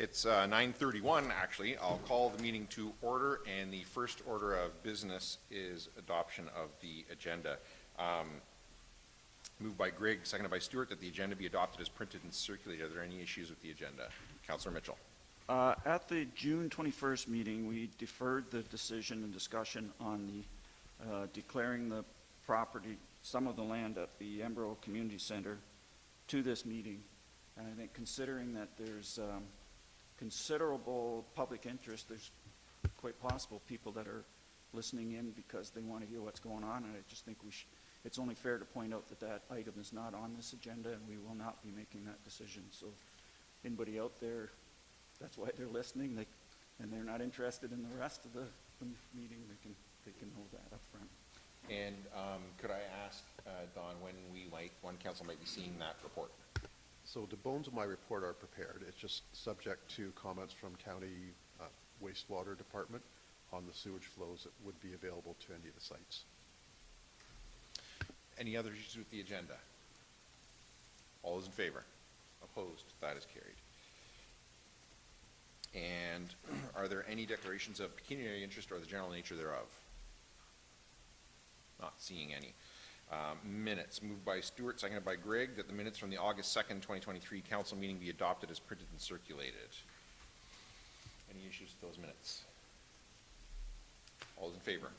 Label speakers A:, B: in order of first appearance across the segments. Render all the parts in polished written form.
A: It's 9:31 actually. I'll call the meeting to order, and the first order of business is adoption of the agenda. Moved by Greg, seconded by Stewart, that the agenda be adopted as printed and circulated. Are there any issues with the agenda? Councillor Mitchell.
B: At the June 21st meeting, we deferred the decision and discussion on the declaring the property, some of the land at the Embro Community Center to this meeting. And I think considering that there's considerable public interest, there's quite possible people that are listening in because they want to hear what's going on, and I just think it's only fair to point out that that item is not on this agenda, and we will not be making that decision. So anybody out there, that's why they're listening, and they're not interested in the rest of the meeting, they can know that up front.
A: And could I ask, Don, when council might be seeing that report?
C: So the bones of my report are prepared. It's just subject to comments from county wastewater department on the sewage flows that would be available to any of the sites.
A: Any other issues with the agenda? All those in favor? Opposed? That is carried. And are there any declarations of pecuniary interest or the general nature thereof? Not seeing any. Minutes, moved by Stewart, seconded by Greg, that the minutes from the August 2nd, 2023 council meeting be adopted as printed and circulated. Any issues with those minutes? All those in favor?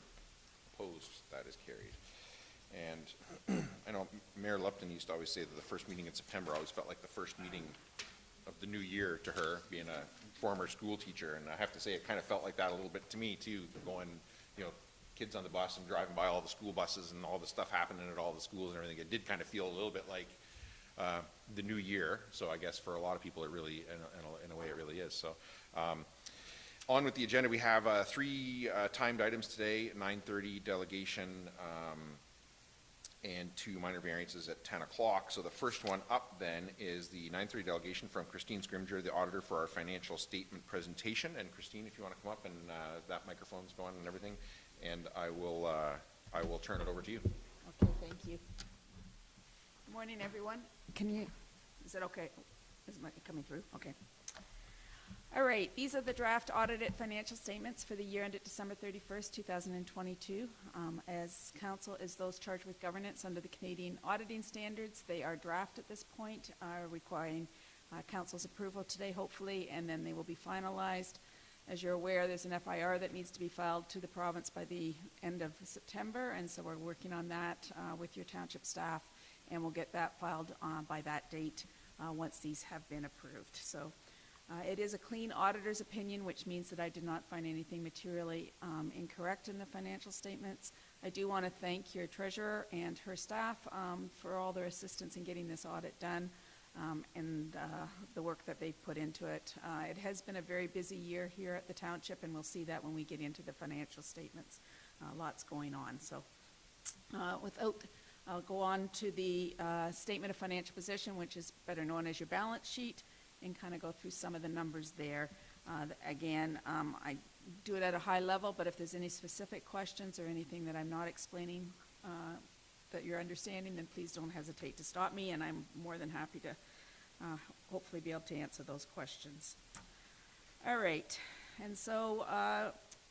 A: Opposed? That is carried. And I know Mayor Lupton used to always say that the first meeting in September always felt like the first meeting of the new year to her, being a former school teacher. And I have to say, it kind of felt like that a little bit to me too, going, kids on the bus and driving by all the school buses and all the stuff happening at all the schools and everything. It did kind of feel a little bit like the new year. So I guess for a lot of people, it really, in a way, it really is. So on with the agenda, we have three timed items today: 9:30 delegation and 2 minor variances at 10 o'clock. So the first one up then is the 9:30 delegation from Christene Scrimgeour, the auditor, for our financial statement presentation. And Christene, if you want to come up, and that microphone's going and everything, and I will turn it over to you.
D: Okay, thank you. Good morning, everyone. Is it okay? Is it coming through? Okay. All right, these are the draft audited financial statements for the year ended December 31st, 2022. As council is those charged with governance under the Canadian auditing standards, they are draft at this point, requiring council's approval today, hopefully, and then they will be finalized. As you're aware, there's an FIR that needs to be filed to the province by the end of September, and so we're working on that with your township staff, and we'll get that filed by that date once these have been approved. So it is a clean auditor's opinion, which means that I did not find anything materially incorrect in the financial statements. I do want to thank your treasurer and her staff for all their assistance in getting this audit done. And the work that they've put into it. It has been a very busy year here at the township, and we'll see that when we get into the financial statements. Lots going on. So I'll go on to the statement of financial position, which is better known as your balance sheet, and kind of go through some of the numbers there. Again, I do it at a high level, but if there's any specific questions or anything that I'm not explaining that you're understanding, then please don't hesitate to stop me, and I'm more than happy to hopefully be able to answer those questions. All right, and so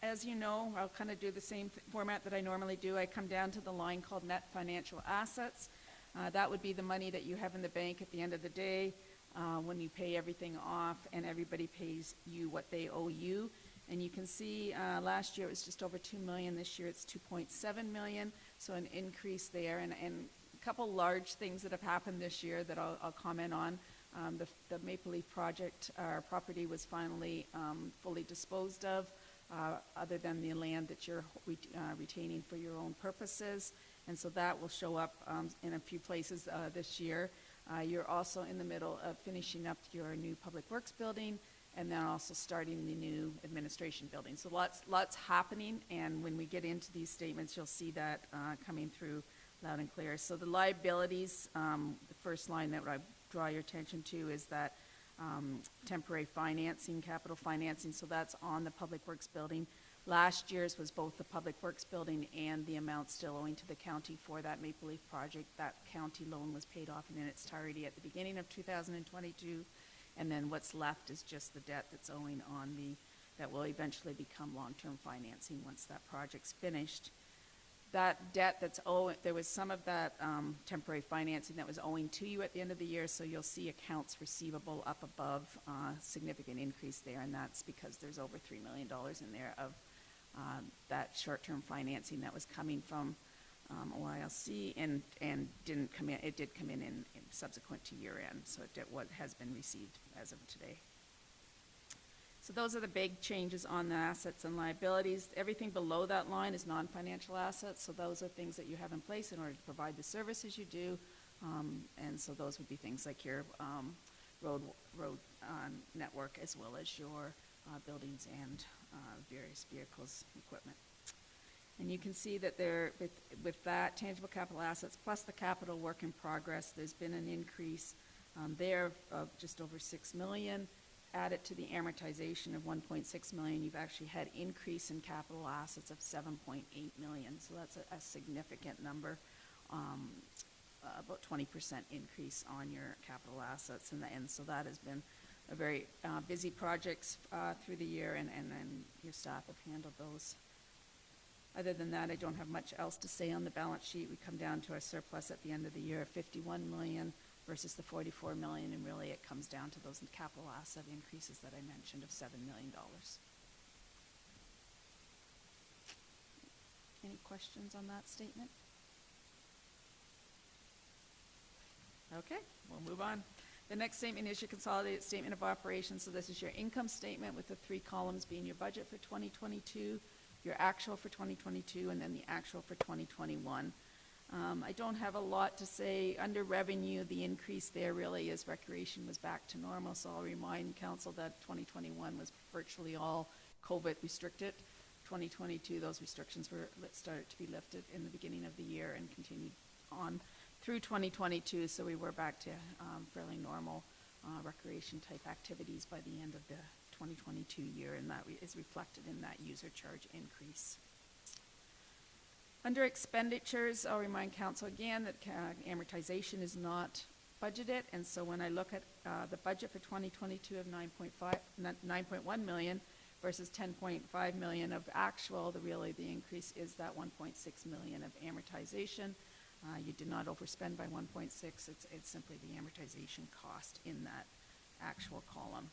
D: as you know, I'll kind of do the same format that I normally do. I come down to the line called net financial assets. That would be the money that you have in the bank at the end of the day when you pay everything off and everybody pays you what they owe you. And you can see last year it was just over $2 million. This year it's $2.7 million. So an increase there. And a couple large things that have happened this year that I'll comment on. The Maple Leaf project, our property was finally fully disposed of, other than the land that you're retaining for your own purposes. And so that will show up in a few places this year. You're also in the middle of finishing up your new public works building, and then also starting the new administration building. So lots happening, and when we get into these statements, you'll see that coming through loud and clear. So the liabilities, the first line that I draw your attention to is that temporary financing, capital financing, so that's on the public works building. Last year's was both the public works building and the amount still owing to the county for that Maple Leaf project. That county loan was paid off in its entirety at the beginning of 2022. And then what's left is just the debt that's owing on that will eventually become long-term financing once that project's finished. That debt that's owing, there was some of that temporary financing that was owing to you at the end of the year, so you'll see accounts receivable up above, significant increase there, and that's because there's over $3 million in there of that short-term financing that was coming from OILC and didn't come in. It did come in subsequent to year end, so it did what has been received as of today. So those are the big changes on the assets and liabilities. Everything below that line is non-financial assets, so those are things that you have in place in order to provide the services you do. And so those would be things like your road network, as well as your buildings and various vehicles, equipment. And you can see that there, with that tangible capital assets plus the capital work in progress, there's been an increase there of just over $6 million. Added to the amortization of $1.6 million, you've actually had increase in capital assets of $7.8 million. So that's a significant number, about 20% increase on your capital assets. And so that has been a very busy projects through the year, and your staff have handled those. Other than that, I don't have much else to say on the balance sheet. We come down to our surplus at the end of the year of $51 million. Versus the $44 million, and really it comes down to those capital asset increases that I mentioned of $7 million. Any questions on that statement? Okay, we'll move on. The next statement is your consolidated statement of operations. So this is your income statement with the 3 columns being your budget for 2022, your actual for 2022, and then the actual for 2021. I don't have a lot to say. Under revenue, the increase there really is recreation was back to normal, so I'll remind council that 2021 was virtually all COVID restricted. 2022, those restrictions started to be lifted in the beginning of the year and continued on through 2022, so we were back to fairly normal recreation type activities by the end of the 2022 year, and that is reflected in that user charge increase. Under expenditures, I'll remind council again that amortization is not budgeted, and so when I look at the budget for 2022 of 9.1 million versus 10.5 million of actual, the increase is that 1.6 million of amortization. You did not overspend by 1.6, it's simply the amortization cost in that actual column.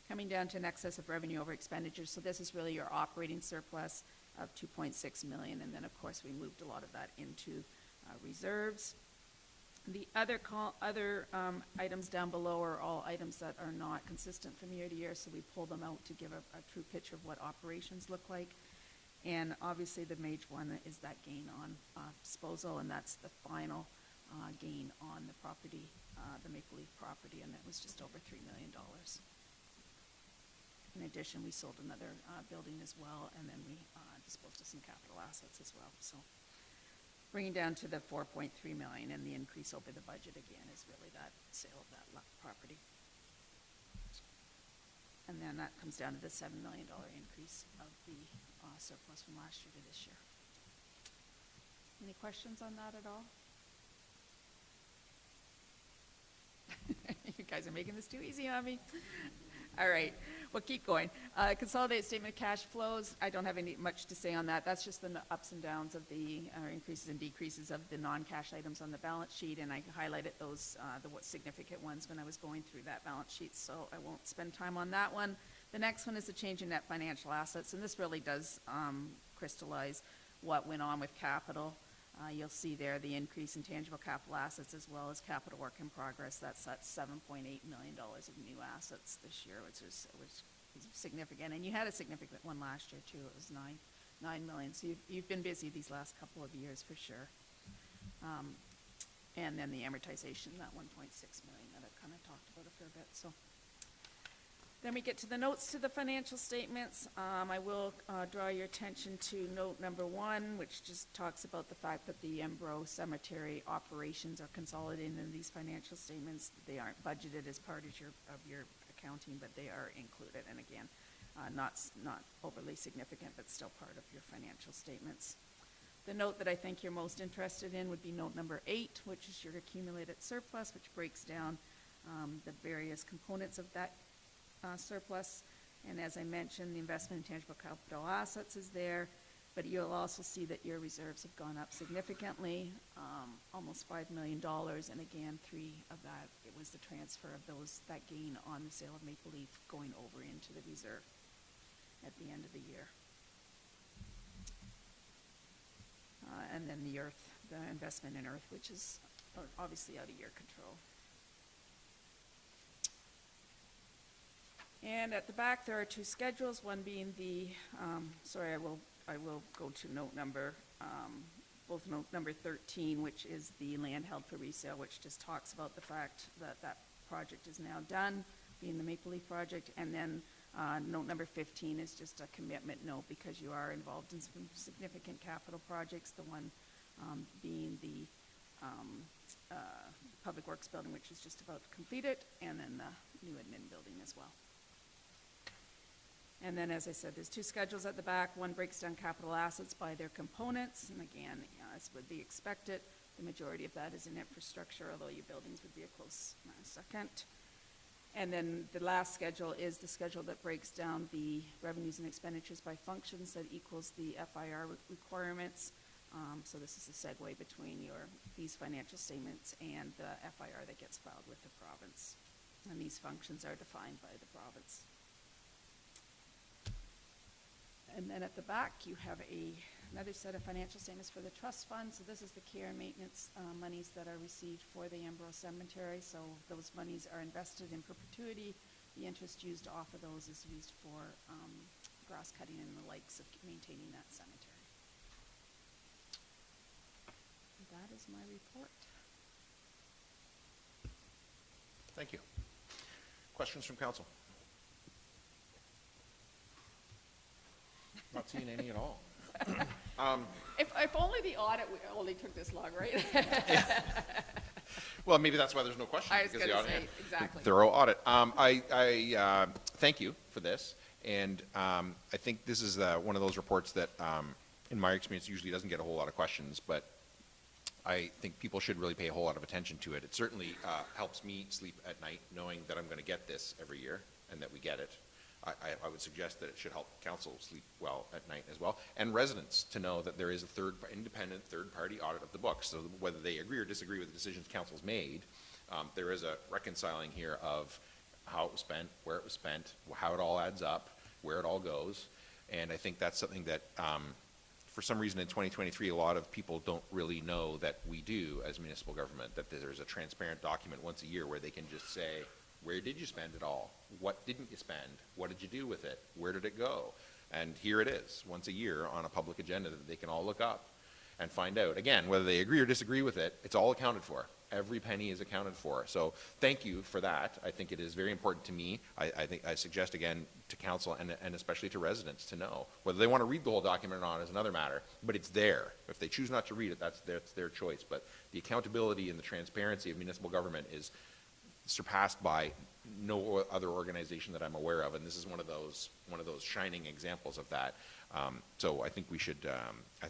D: Coming down to an excess of revenue over expenditures, so this is really your operating surplus of 2.6 million, and then of course we moved a lot of that into reserves. The other items down below are all items that are not consistent from year to year, so we pull them out to give a true picture of what operations look like. And obviously the major one is that gain on disposal, and that's the final gain on the property, the Maple Leaf property, and that was just over $3 million. In addition, we sold another building as well, and then we disposed of some capital assets as well. So bringing down to the 4.3 million, and the increase over the budget again is really that sale of that property. And then that comes down to the $7 million increase of the surplus from last year to this year. Any questions on that at all? You guys are making this too easy on me. All right, we'll keep going. Consolidated statement of cash flows, I don't have much to say on that. That's just the ups and downs of the increases and decreases of the non-cash items on the balance sheet, and I highlighted those, the significant ones when I was going through that balance sheet, so I won't spend time on that one. The next one is the change in net financial assets, and this really does crystallize what went on with capital. You'll see there the increase in tangible capital assets as well as capital work in progress. That's $7.8 million of new assets this year, which was significant. And you had a significant one last year too. It was $9 million. So you've been busy these last couple of years for sure. And then the amortization, that $1.6 million that I've kind of talked about a fair bit. So then we get to the notes to the financial statements. I will draw your attention to note number 1, which just talks about the fact that the Embro cemetery operations are consolidated in these financial statements. They aren't budgeted as part of your accounting, but they are included. And again, not overly significant, but still part of your financial statements. The note that I think you're most interested in would be note number 8, which is your accumulated surplus, which breaks down the various components of that surplus. And as I mentioned, the investment in tangible capital assets is there, but you'll also see that your reserves have gone up significantly, almost $5 million, and again, 3 of that, it was the transfer of that gain on the sale of Maple Leaf going over into the reserve at the end of the year. And then the investment in earth, which is obviously out of your control. And at the back, there are 2 schedules, one being the, I will go to note number, both note number 13, which is the land held for resale, which just talks about the fact that that project is now done, being the Maple Leaf project, and then note number 15 is just a commitment note because you are involved in some significant capital projects, the one being the Public Works building, which is just about completed, and then the new admin building as well. And then, as I said, there's 2 schedules at the back. One breaks down capital assets by their components, and again, as would be expected, the majority of that is in infrastructure, although your buildings would be a close second. And then the last schedule is the schedule that breaks down the revenues and expenditures by functions that equals the FIR requirements. So this is a segue between these financial statements and the FIR that gets filed with the province. And these functions are defined by the province. And then at the back, you have another set of financial statements for the trust fund. So this is the care and maintenance monies that are received for the Embro Cemetery. So those monies are invested in perpetuity. The interest used off of those is used for grass cutting and the likes of maintaining that cemetery. That is my report.
A: Thank you. Questions from council? Not seeing any at all.
D: If only the audit only took this long, right?
A: Well, maybe that's why there's no questions.
D: I was
A: because
D: going
A: the
D: to
A: audit-
D: say, exactly.
A: Thorough audit. I thank you for this, and I think this is one of those reports that, in my experience, usually doesn't get a whole lot of questions, but I think people should really pay a whole lot of attention to it. It certainly helps me sleep at night knowing that I'm going to get this every year and that we get it. I would suggest that it should help council sleep well at night as well, and residents to know that there is a independent third-party audit of the books. So whether they agree or disagree with the decisions council's made, there is a reconciling here of how it was spent, where it was spent, how it all adds up, where it all goes. And I think that's something that, for some reason in 2023, a lot of people don't really know that we do as municipal government, that there's a transparent document once a year where they can just say, where did you spend it all? What didn't you spend? What did you do with it? Where did it go? And here it is, once a year on a public agenda that they can all look up and find out. Again, whether they agree or disagree with it, it's all accounted for. Every penny is accounted for. So thank you for that. I think it is very important to me. I suggest again to council and especially to residents to know. Whether they want to read the whole document or not is another matter, but it's there. If they choose not to read it, that's their choice. But the accountability and the transparency of municipal government is surpassed by no other organization that I'm aware of, and this is one of those shining examples of that. So I think we should,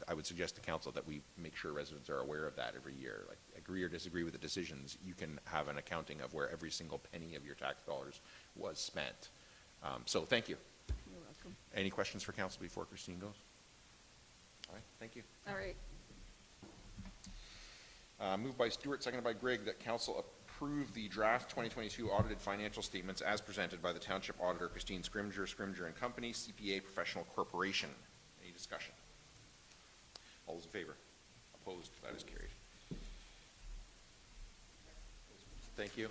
A: I would suggest to council that we make sure residents are aware of that every year. Like, agree or disagree with the decisions, you can have an accounting of where every single penny of your tax dollars was spent. So thank you.
D: You're welcome.
A: Any questions for council before Christine goes? All right, thank you.
D: All right.
A: Moved by Stewart, seconded by Greg, that council approve the draft 2022 audited financial statements as presented by the Township Auditor Christene Scrimgeour and Company, CPA Professional Corporation. Any discussion? All those in favor? Opposed? That is carried. Thank you.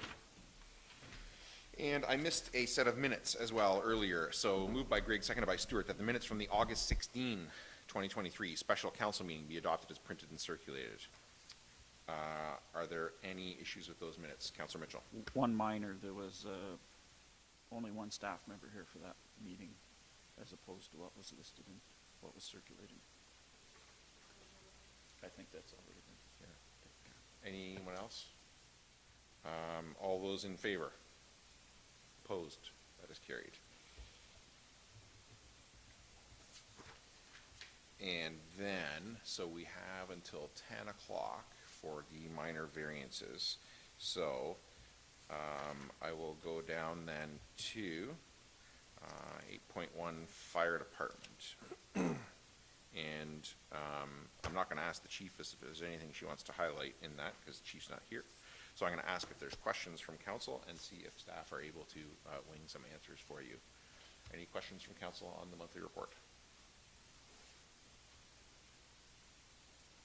A: And I missed a set of minutes as well earlier. So moved by Greg, seconded by Stewart, that the minutes from the August 16, 2023 special council meeting be adopted as printed and circulated. Are there any issues with those minutes? Councillor Mitchell.
B: One minor, there was only one staff member here for that meeting, as opposed to what was listed and what was circulated. I think that's already been.
A: Yeah. Anyone else? All those in favor? Opposed? That is carried. And then, so we have until 10 o'clock for the minor variances. So I will go down then to 8.1 Fire Department. And I'm not going to ask the chief if there's anything she wants to highlight in that, because the chief's not here. So I'm going to ask if there's questions from council and see if staff are able to wing some answers for you. Any questions from council on the monthly report?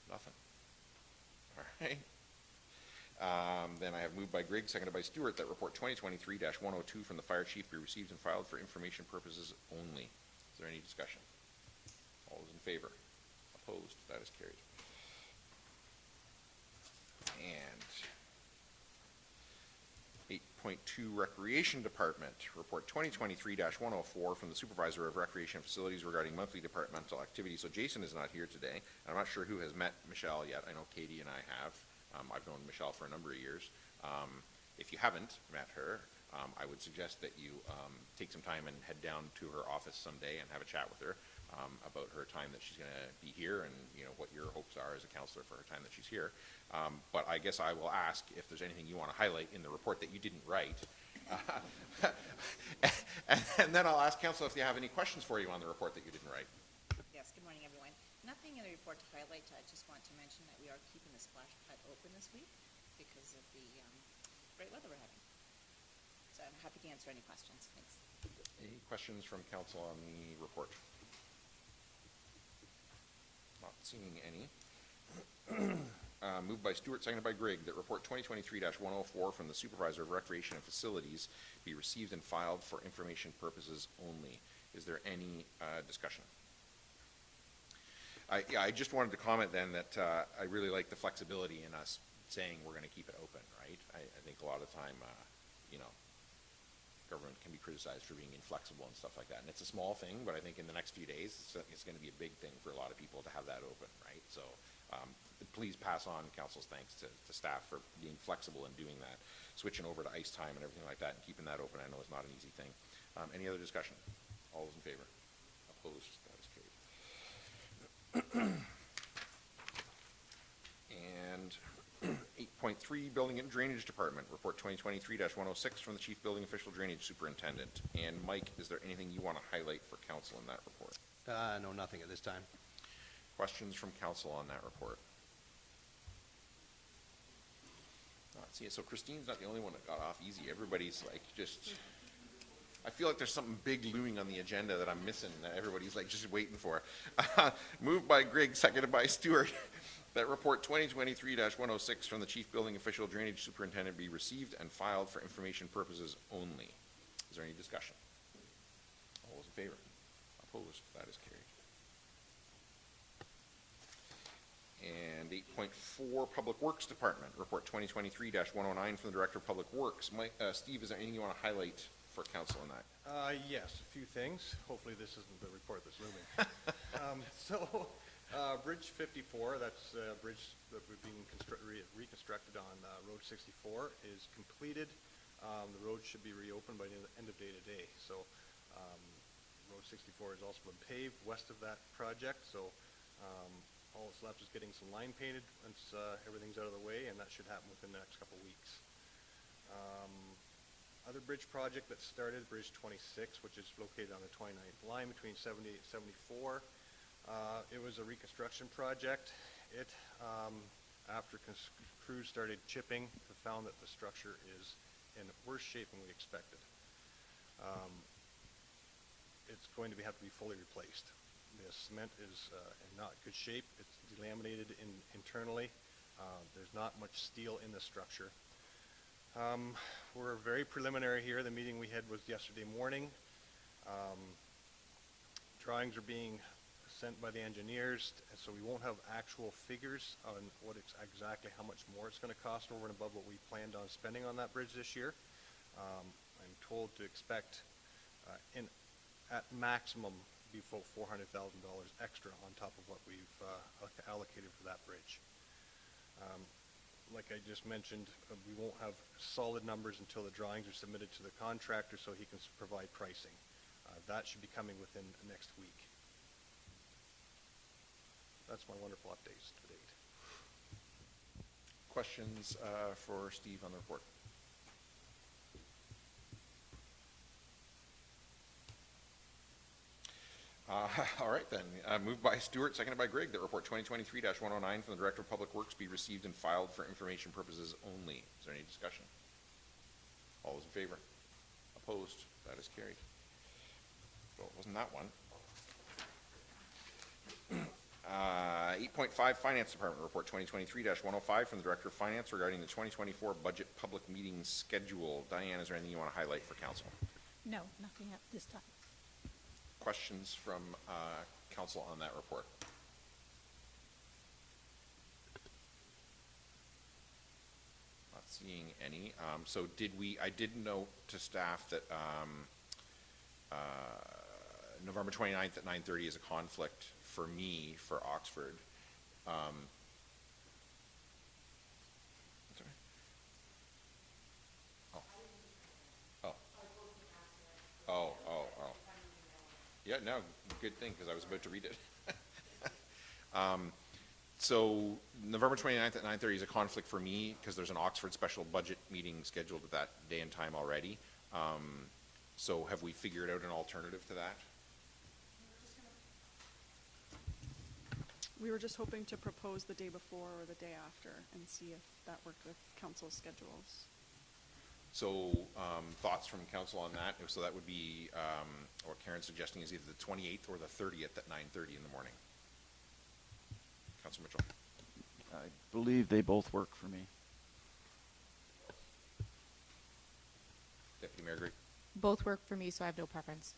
A: Nothing. All right. Then I have moved by Grigg, seconded by Stewart, that report 2023-102 from the fire chief be received and filed for information purposes only. Is there any discussion? All those in favor? Opposed? That is carried. And 8.2 Recreation Department, report 2023-104 from the supervisor of recreation facilities regarding monthly departmental activity. So Jason is not here today. I'm not sure who has met Michelle yet. I know Katie and I have. I've known Michelle for a number of years. If you haven't met her, I would suggest that you take some time and head down to her office someday and have a chat with her about her time that she's going to be here, and what your hopes are as a counselor for her time that she's here. But I guess I will ask if there's anything you want to highlight in the report that you didn't write. And then I'll ask council if they have any questions for you on the report that you didn't write.
E: Yes, good morning, everyone. Nothing in the report to highlight. I just want to mention that we are keeping the splash pad open this week because of the great weather we're having. So I'm happy to answer any questions. Thanks.
A: Any questions from council on the report? Not seeing any. Moved by Stewart, seconded by Grigg, that report 2023-104 from the supervisor of recreation and facilities be received and filed for information purposes only. Is there any discussion? I just wanted to comment then that I really like the flexibility in us saying we're going to keep it open, right? I think a lot of time, government can be criticized for being inflexible and stuff like that. And it's a small thing, but I think in the next few days, it's going to be a big thing for a lot of people to have that open, right? So please pass on council's thanks to staff for being flexible and doing that, switching over to ice time and everything like that and keeping that open. I know it's not an easy thing. Any other discussion? All those in favor? Opposed? That is carried. And 8.3 Building and Drainage Department, report 2023-106 from the Chief Building Official Drainage Superintendent. And Mike, is there anything you want to highlight for council in that report?
F: No, nothing at this time.
A: Questions from council on that report? See, so Christine's not the only one that got off easy. Everybody's like just, I feel like there's something big looming on the agenda that I'm missing that everybody's like just waiting for. Moved by Grigg, seconded by Stewart, that report 2023-106 from the Chief Building Official Drainage Superintendent be received and filed for information purposes only. Is there any discussion? All those in favor? Opposed? That is carried. And 8.4 Public Works Department, report 2023-109 from the Director of Public Works. Mike, Steve, is there anything you want to highlight for council on that?
C: Yes, a few things. Hopefully this isn't the report that's looming. Bridge 54, that's a bridge that we're being reconstructed on Road 64, is completed. The road should be reopened by the end of day today. So Road 64 has also been paved west of that project. So all that's left is getting some line painted once everything's out of the way, and that should happen within the next couple of weeks. Other bridge project that started, Bridge 26, which is located on the 29th line between 78 and 74. It was a reconstruction project. It, after crews started chipping, found that the structure is in worse shape than we expected. It's going to have to be fully replaced. The cement is in not good shape. It's delaminated internally. There's not much steel in the structure. We're very preliminary here. The meeting we had was yesterday morning. Drawings are being sent by the engineers, so we won't have actual figures on what exactly how much more it's going to cost over and above what we planned on spending on that bridge this year. I'm told to expect at maximum be $400,000 extra on top of what we've allocated for that bridge. Like I just mentioned, we won't have solid numbers until the drawings are submitted to the contractor so he can provide pricing. That should be coming within next week. That's my wonderful updates to date.
A: Questions for Steve on the report? All right then, moved by Stuart, seconded by Greg, that report 2023-109 from the Director of Public Works be received and filed for information purposes only. Is there any discussion? All those in favor? Opposed? That is carried. Well, it wasn't that one. 8.5 Finance Department Report 2023-105 from the Director of Finance regarding the 2024 Budget Public Meeting Schedule. Diane, is there anything you want to highlight for council?
G: No, nothing at this time.
A: Questions from council on that report? Not seeing any. So I did note to staff that November 29th at 9:30 is a conflict for me for Oxford. That's all right. Oh. Yeah, no, good thing, because I was about to read it. So November 29th at 9:30 is a conflict for me, because there's an Oxford special budget meeting scheduled at that day and time already. So have we figured out an alternative to that?
H: We were just hoping to propose the day before or the day after and see if that worked with council's schedules.
A: So, thoughts from council on that? So that would be, what Karen's suggesting is either the 28th or the 30th at 9:30 in the morning. Councilor Mitchell?
B: I believe they both work for me.
A: Deputy Mayor Greg?
G: Both work for me, so I have no preference.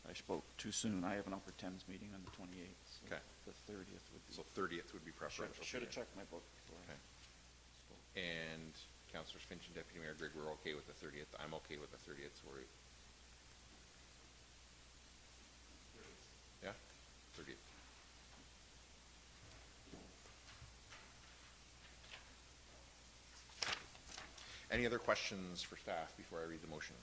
B: I spoke too soon. I have an Upper Thames meeting on the 28th. So
A: Okay.
B: the 30th would be.
A: So 30th would be preferential. for
B: Should have
A: you.
B: checked my book before.
A: Okay. And Councilors Finch and Deputy Mayor Greg, we're okay with the 30th. I'm okay with the 30th, so we're... Yeah? 30th. Any other questions for staff before I read the motion?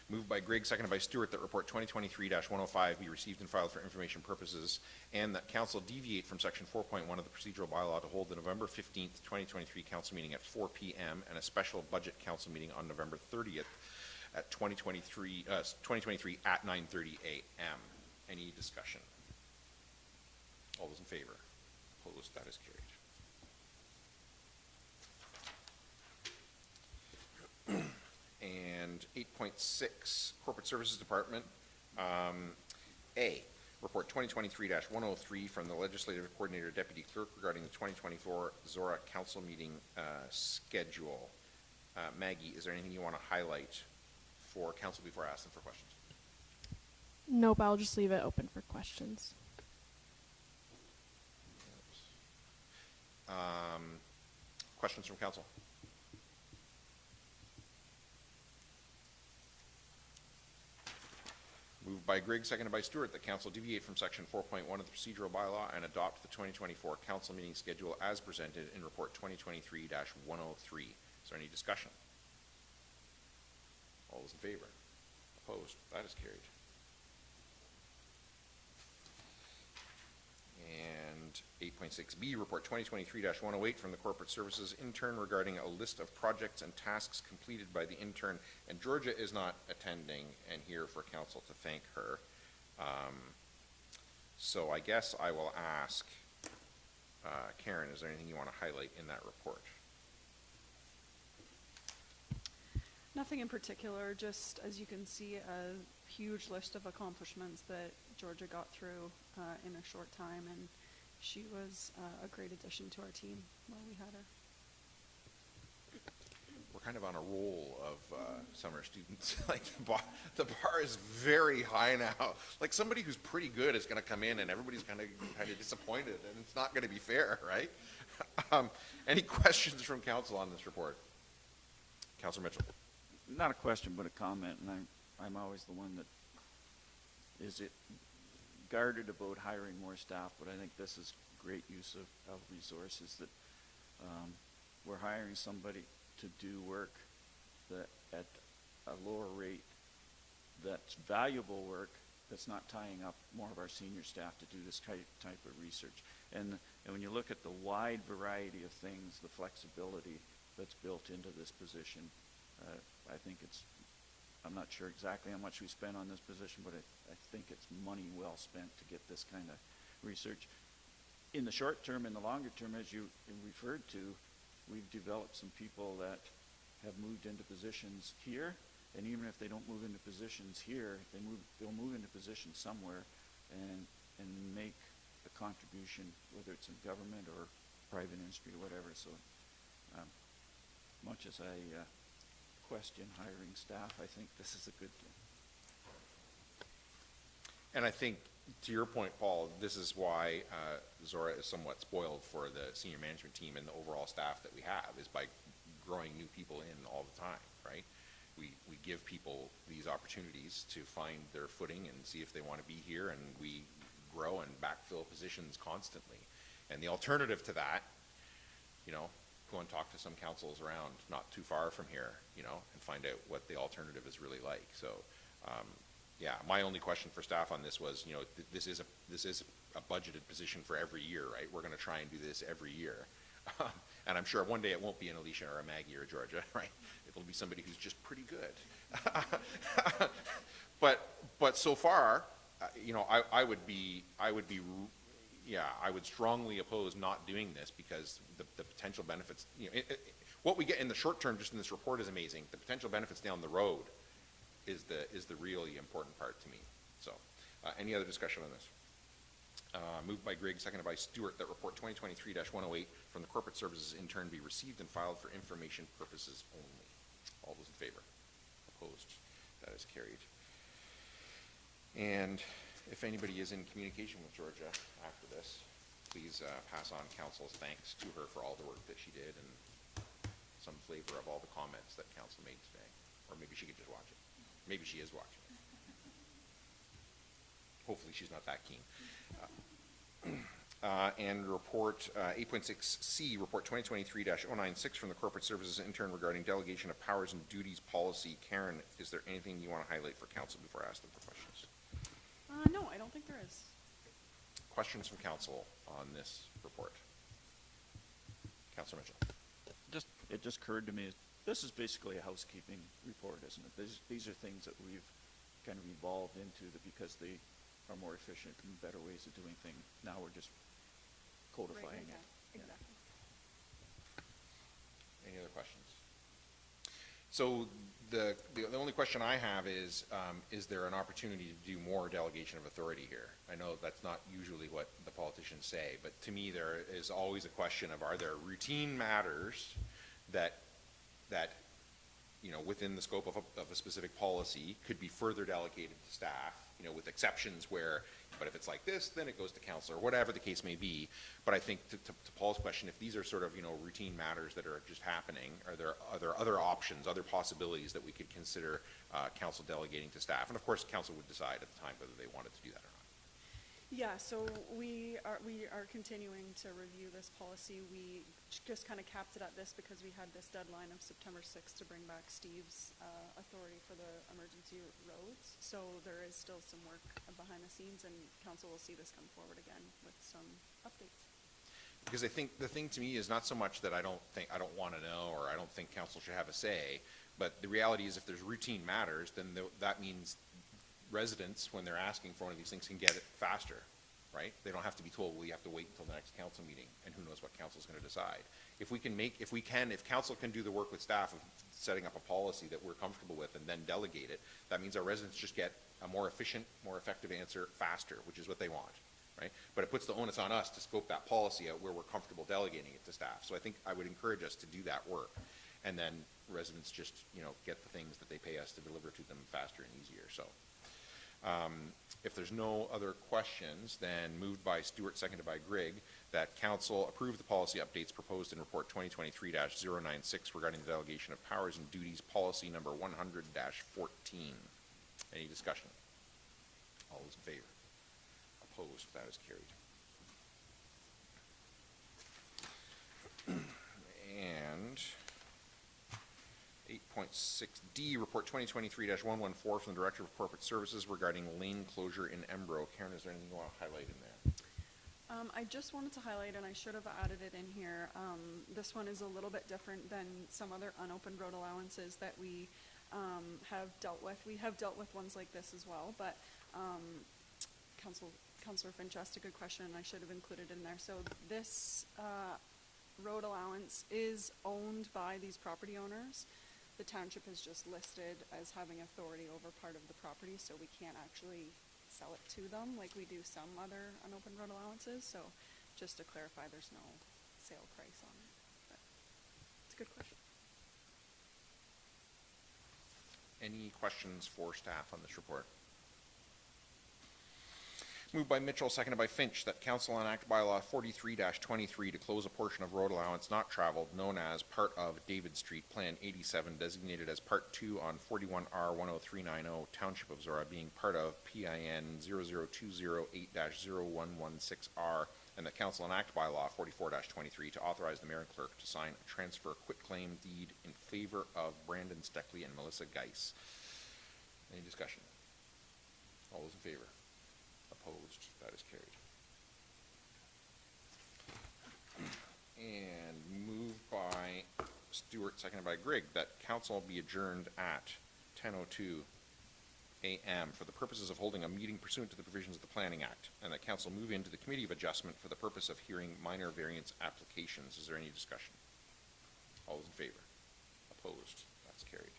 A: Moved by Greg, seconded by Stuart, that report 2023-105 be received and filed for information purposes, and that council deviate from section 4.1 of the procedural bylaw to hold the November 15th, 2023 council meeting at 4 p.m. and a special budget council meeting on November 30th at 2023 at 9:30 a.m. Any discussion? All those in favor? Opposed? That is carried. And 8.6, Corporate Services Department. A, report 2023-103 from the Legislative Coordinator Deputy Clerk regarding the 2024 Zorra Council meeting schedule. Maggie, is there anything you want to highlight for council before I ask them for questions?
I: Nope, I'll just leave it open for questions.
A: Questions from council? Moved by Grigg, seconded by Stewart, that council deviate from section 4.1 of the procedural bylaw and adopt the 2024 council meeting schedule as presented in report 2023-103. Is there any discussion? All those in favor? Opposed? That is carried. And 8.6B, report 2023-108 from the Corporate Services Intern regarding a list of projects and tasks completed by the intern. And Georgia is not attending and here for council to thank her. So I guess I will ask, Karen, is there anything you want to highlight in that report?
H: Nothing in particular, just as you can see, a huge list of accomplishments that Georgia got through in a short time, and she was a great addition to our team while we had her.
A: We're kind of on a roll of summer students. Like the bar is very high now. Like somebody who's pretty good is going to come in and everybody's kind of disappointed, and it's not going to be fair, right? Any questions from council on this report? Councilor Mitchell.
B: Not a question, but a comment, and I'm always the one that is guarded about hiring more staff, but I think this is great use of resources that we're hiring somebody to do work that at a lower rate, that's valuable work, that's not tying up more of our senior staff to do this type of research. And when you look at the wide variety of things, the flexibility that's built into this position, I think I'm not sure exactly how much we spent on this position, but I think it's money well spent to get this kind of research. In the short term and the longer term, as you referred to, we've developed some people that have moved into positions here, and even if they don't move into positions here, they'll move into positions somewhere and make a contribution, whether it's in government or private industry or whatever. So much as I question hiring staff, I think this is a good thing.
A: And I think, to your point, Paul, this is why Zorra is somewhat spoiled for the senior management team and the overall staff that we have, is by growing new people in all the time, right? We give people these opportunities to find their footing and see if they want to be here, and we grow and backfill positions constantly. And the alternative to that, go and talk to some councils around not too far from here, and find out what the alternative is really like. So, yeah, my only question for staff on this was, this is a budgeted position for every year, right? We're going to try and do this every year. And I'm sure one day it won't be an Alicia or a Maggie or a Georgia, right? It'll be somebody who's just pretty good. But so far, I would strongly oppose not doing this, because the potential benefits, what we get in the short term just in this report is amazing. The potential benefits down the road is the really important part to me. So, any other discussion on this? Moved by Grigg, seconded by Stewart, that report 2023-108 from the Corporate Services Intern be received and filed for information purposes only. All those in favor? Opposed? That is carried. And if anybody is in communication with Georgia after this, please pass on council's thanks to her for all the work that she did, and some flavor of all the comments that council made today. Or maybe she could just watch it. Maybe she is watching. Hopefully she's not that keen. And report 8.6C, report 2023-096 from the Corporate Services Intern regarding delegation of powers and duties policy. Karen, is there anything you want to highlight for council before I ask them for questions?
H: No, I don't think there is.
A: Questions from council on this report? Councilor Mitchell.
B: It just occurred to me, this is basically a housekeeping report, isn't it? These are things that we've kind of evolved into because they are more efficient and better ways of doing things. Now we're just codifying it.
H: Exactly.
A: Any other questions? So the only question I have is there an opportunity to do more delegation of authority here? I know that's not usually what the politicians say, but to me there is always a question of, are there routine matters that within the scope of a specific policy could be further delegated to staff, with exceptions where, but if it's like this, then it goes to council, or whatever the case may be. But I think to Paul's question, if these are sort of, routine matters that are just happening, are there other options, other possibilities that we could consider council delegating to staff? And of course, council would decide at the time whether they wanted to do that or not.
H: Yeah, so we are continuing to review this policy. We just kind of capped it at this because we had this deadline of September 6th to bring back Steve's authority for the emergency roads. So there is still some work behind the scenes, and council will see this come forward again with some updates.
A: Because I think the thing to me is not so much that I don't want to know, or I don't think council should have a say, but the reality is if there's routine matters, then that means residents, when they're asking for one of these things, can get it faster, right? They don't have to be told, well, you have to wait until the next council meeting, and who knows what council's going to decide. If council can do the work with staff of setting up a policy that we're comfortable with and then delegate it, that means our residents just get a more efficient, more effective answer faster, which is what they want, right? But it puts the onus on us to scope that policy out where we're comfortable delegating it to staff. So I think I would encourage us to do that work, and then residents just, get the things that they pay us to deliver to them faster and easier. So if there's no other questions, then moved by Stewart, seconded by Grigg, that council approve the policy updates proposed in report 2023-096 regarding the delegation of powers and duties policy number 100-14. Any discussion? All those in favor? Opposed? That is carried. And 8.6D, report 2023-114 from the Director of Corporate Services regarding lane closure in Embro. Karen, is there anything you want to highlight in there?
H: I just wanted to highlight, and I should have added it in here, this one is a little bit different than some other unopened road allowances that we have dealt with. We have dealt with ones like this as well, but Councillor Finch asked a good question, and I should have included in there. So this road allowance is owned by these property owners. The township is just listed as having authority over part of the property, so we can't actually sell it to them like we do some other unopened road allowances. So just to clarify, there's no sale price on it. But it's a good question.
A: Any questions for staff on this report? Moved by Mitchell, seconded by Finch, that council enact bylaw 43-23 to close a portion of road allowance not traveled known as part of David Street, Plan 87, designated as Part 2 on 41R 10390, Township of Zorra, being part of PIN 00208-0116R, and that council enact bylaw 44-23 to authorize the mayor and clerk to sign a transfer quitclaim deed in favor of Brandon Steckley and Melissa Geis. Any discussion? All those in favor? Opposed? That is carried. And moved by Stewart, seconded by Grigg, that council be adjourned at 10:02 a.m. for the purposes of holding a meeting pursuant to the provisions of the Planning Act, and that council move into the Committee of Adjustment for the purpose of hearing minor variance applications. Is there any discussion? All those in favor? Opposed? That's carried.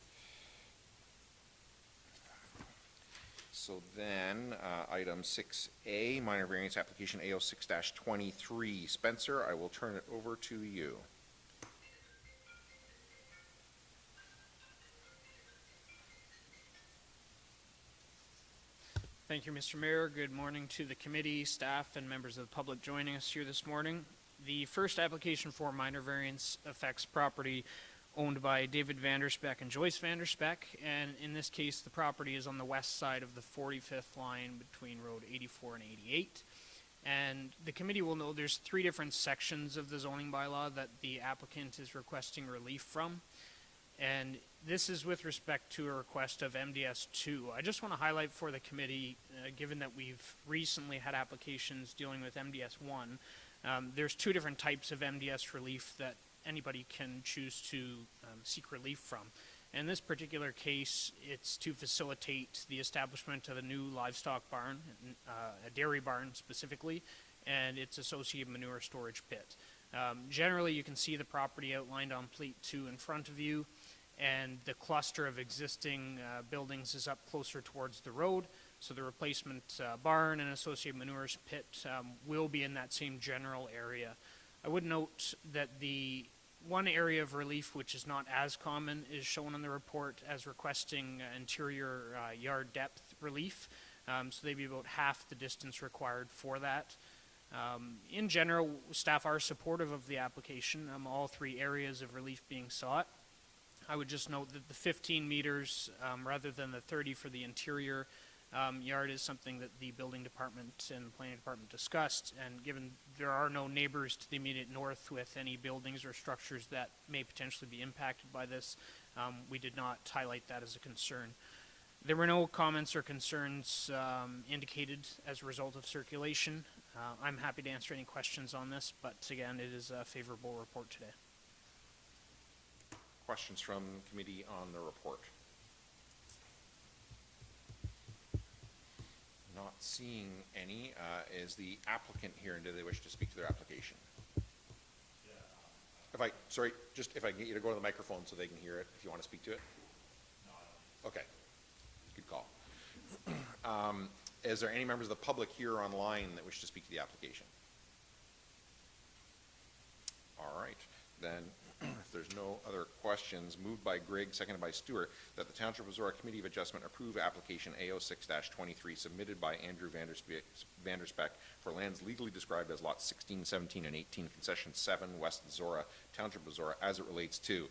A: So then, item 6A, minor variance application AO6-23. Spencer, I will turn it over to you.
J: Thank you, Mr. Mayor. Good morning to the committee, staff, and members of the public joining us here this morning. The first application for minor variance affects property owned by David Vanderspeck and Joyce Vanderspeck, and in this case the property is on the west side of the 45th line between Road 84 and 88. And the committee will know there's three different sections of the zoning bylaw that the applicant is requesting relief from, and this is with respect to a request of MDS 2. I just want to highlight for the committee, given that we've recently had applications dealing with MDS 1, there's two different types of MDS relief that anybody can choose to seek relief from. In this particular case, it's to facilitate the establishment of a new livestock barn, a dairy barn specifically, and its associated manure storage pit. Generally, you can see the property outlined on Plate 2 in front of you, and the cluster of existing buildings is up closer towards the road, so the replacement barn and associated manures pit will be in that same general area. I would note that the one area of relief which is not as common is shown in the report as requesting interior yard depth relief. So they'd be about half the distance required for that. In general, staff are supportive of the application, all three areas of relief being sought. I would just note that the 15 meters rather than the 30 for the interior yard is something that the building department and the planning department discussed, and given there are no neighbors to the immediate north with any buildings or structures that may potentially be impacted by this, we did not highlight that as a concern. There were no comments or concerns indicated as a result of circulation. I'm happy to answer any questions on this, but again, it is a favorable report today.
A: Questions from committee on the report? Not seeing any. Is the applicant here, and do they wish to speak to their application? If I can get you to go to the microphone so they can hear it, if you want to speak to it? No. Okay. Good call. Is there any members of the public here online that wish to speak to the application? All right. Then, if there's no other questions, moved by Grigg, seconded by Stewart, that the Township of Zorra Committee of Adjustment approve application AO6-23 submitted by Andrew Vanderspeck for lands legally described as lots 16, 17, and 18, concession 7, West Zorra, Township of Zorra, as it relates to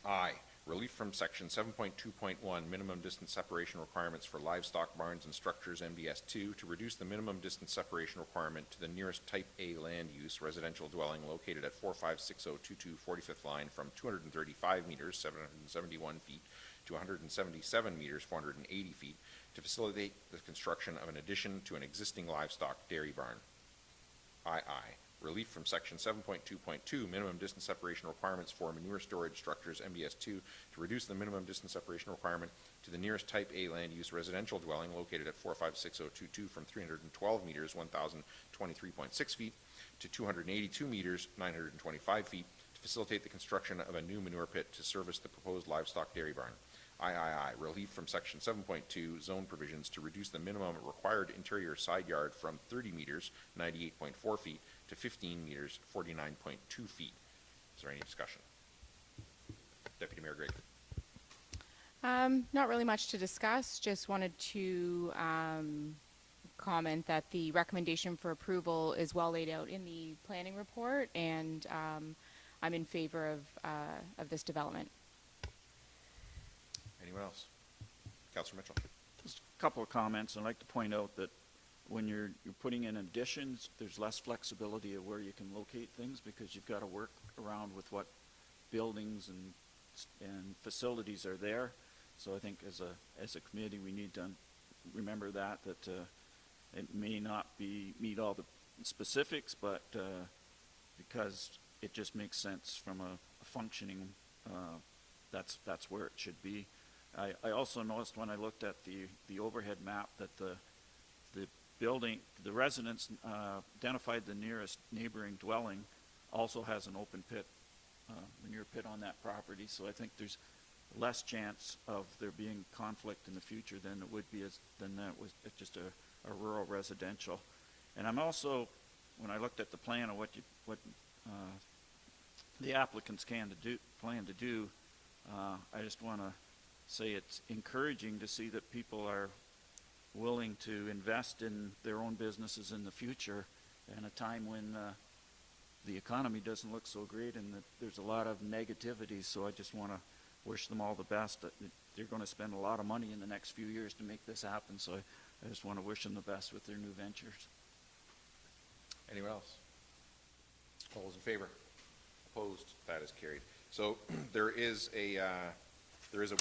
A: I, relief from section 7.2.1, minimum distance separation requirements for livestock barns and structures, MDS2, to reduce the minimum distance separation requirement to the nearest type A land use residential dwelling located at 456022 45th line from 235 meters, 771 feet, to 177 meters, 480 feet, to facilitate the construction of an addition to an existing livestock dairy barn. II, relief from section 7.2.2, minimum distance separation requirements for manure storage structures, MDS2, to reduce the minimum distance separation requirement to the nearest type A land use residential dwelling located at 456022 from 312 meters, 1023.6 feet, to 282 meters, 925 feet, to facilitate the construction of a new manure pit to service the proposed livestock dairy barn. III, relief from section 7.2 zone provisions to reduce the minimum required interior side yard from 30 meters, 98.4 feet, to 15 meters, 49.2 feet. Is there any discussion? Deputy Mayor Gregg.
G: Not really much to discuss. Just wanted to comment that the recommendation for approval is well laid out in the planning report, and I'm in favor of this development.
A: Anyone else? Councillor Mitchell.
B: Just a couple of comments. I'd like to point out that when you're putting in additions, there's less flexibility of where you can locate things because you've got to work around with what buildings and facilities are there. So I think as a committee, we need to remember that it may not meet all the specifics, but because it just makes sense from a functioning, that's where it should be. I also noticed when I looked at the overhead map that the building, the residents identified the nearest neighboring dwelling also has an open pit, manure pit on that property. So I think there's less chance of there being conflict in the future than it would be than that was just a rural residential. And I'm also, when I looked at the plan of what the applicants plan to do, I just want to say it's encouraging to see that people are willing to invest in their own businesses in the future in a time when the economy doesn't look so great and that there's a lot of negativity. So I just want to wish them all the best. They're going to spend a lot of money in the next few years to make this happen. So I just want to wish them the best with their new ventures.
A: Anyone else? All those in favor? Opposed? That is carried. So there is a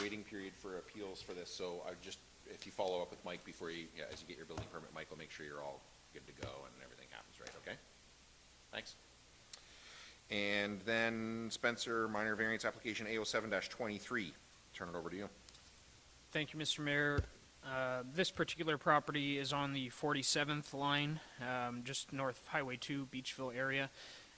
A: waiting period for appeals for this. So if you follow up with Mike before as you get your building permit, Mike will make sure you're all good to go and everything happens right. Okay. Thanks. And then Spencer, minor variance application A07-23. Turn it over to you.
J: Thank you, Mr. Mayor. This particular property is on the 47th line, just north of Highway 2, Beachville area.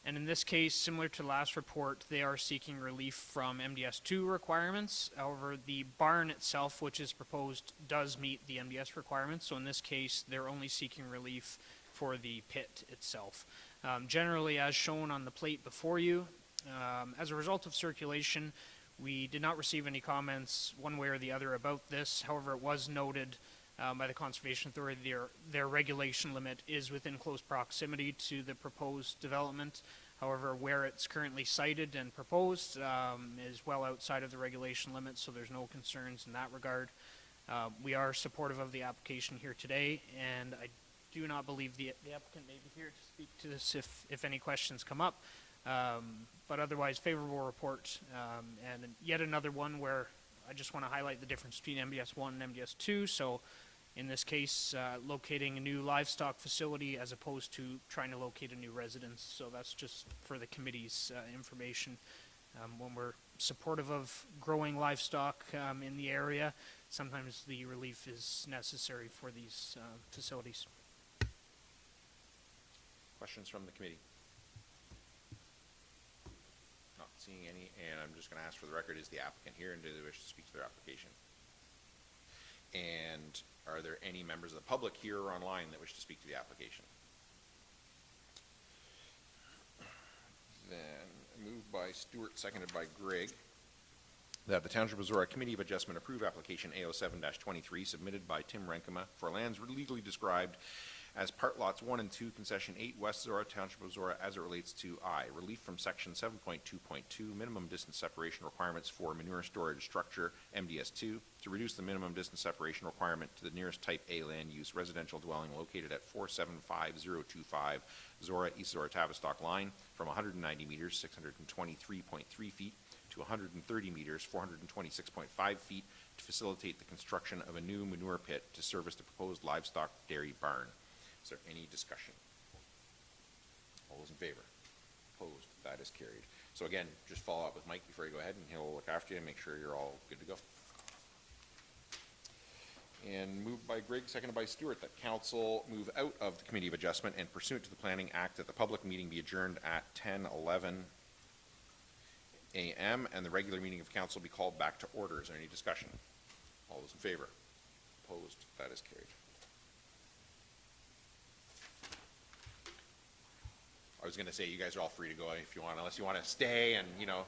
J: And in this case, similar to the last report, they are seeking relief from MDS2 requirements. However, the barn itself, which is proposed, does meet the MDS requirements. So in this case, they're only seeking relief for the pit itself. Generally, as shown on the plate before you, as a result of circulation, we did not receive any comments one way or the other about this. However, it was noted by the Conservation Authority their regulation limit is within close proximity to the proposed development. However, where it's currently sited and proposed is well outside of the regulation limit, so there's no concerns in that regard. We are supportive of the application here today, and I do not believe the applicant may be here to speak to this if any questions come up. But otherwise, favorable report, and yet another one where I just want to highlight the difference between MDS1 and MDS2. So in this case, locating a new livestock facility as opposed to trying to locate a new residence. So that's just for the committee's information. When we're supportive of growing livestock in the area, sometimes the relief is necessary for these facilities.
A: Questions from the committee? Not seeing any, and I'm just going to ask for the record, is the applicant here and do they wish to speak to their application? And are there any members of the public here or online that wish to speak to the application? Then moved by Stewart, seconded by Gregg, that the Township of Zorra Committee of Adjustment approve application A07-23 submitted by Tim Renkema for lands legally described as part lots 1 and 2, concession 8, West Zorra, Township of Zorra, as it relates to I, relief from section 7.2.2, minimum distance separation requirements for manure storage structure, MDS2, to reduce the minimum distance separation requirement to the nearest type A land use residential dwelling located at 475025 Zorra, East Zorra, Tavistock line from 190 meters, 623.3 feet, to 130 meters, 426.5 feet, to facilitate the construction of a new manure pit to service the proposed livestock dairy barn. Is there any discussion? All those in favor? Opposed? That is carried. So again, just follow up with Mike before you go ahead, and he'll look after you and make sure you're all good to go. And moved by Greg, seconded by Stewart, that council move out of the Committee of Adjustment and pursuant to the Planning Act that the public meeting be adjourned at 10:11 a.m. and the regular meeting of council be called back to order. Is there any discussion? All those in favor? Opposed? That is carried. I was going to say, you guys are all free to go if you want, unless you want to stay and, you know.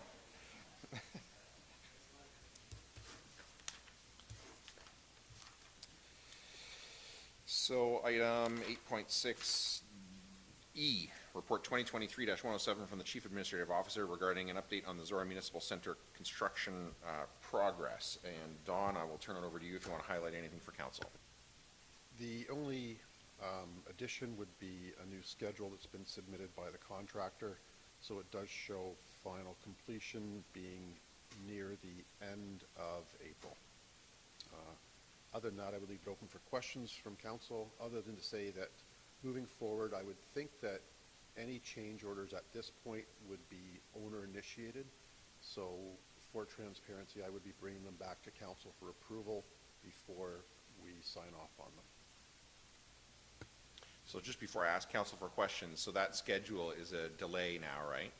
A: So item 8.6E, report 2023-107 from the Chief Administrative Officer regarding an update on the Zorra Municipal Center construction progress. And Dawn, I will turn it over to you if you want to highlight anything for council.
K: The only addition would be a new schedule that's been submitted by the contractor. So it does show final completion being near the end of April. Other than that, I would leave it open for questions from council, other than to say that moving forward, I would think that any change orders at this point would be owner initiated. So for transparency, I would be bringing them back to council for approval before we sign off on them.
A: So just before I ask council for questions, so that schedule is a delay now, right?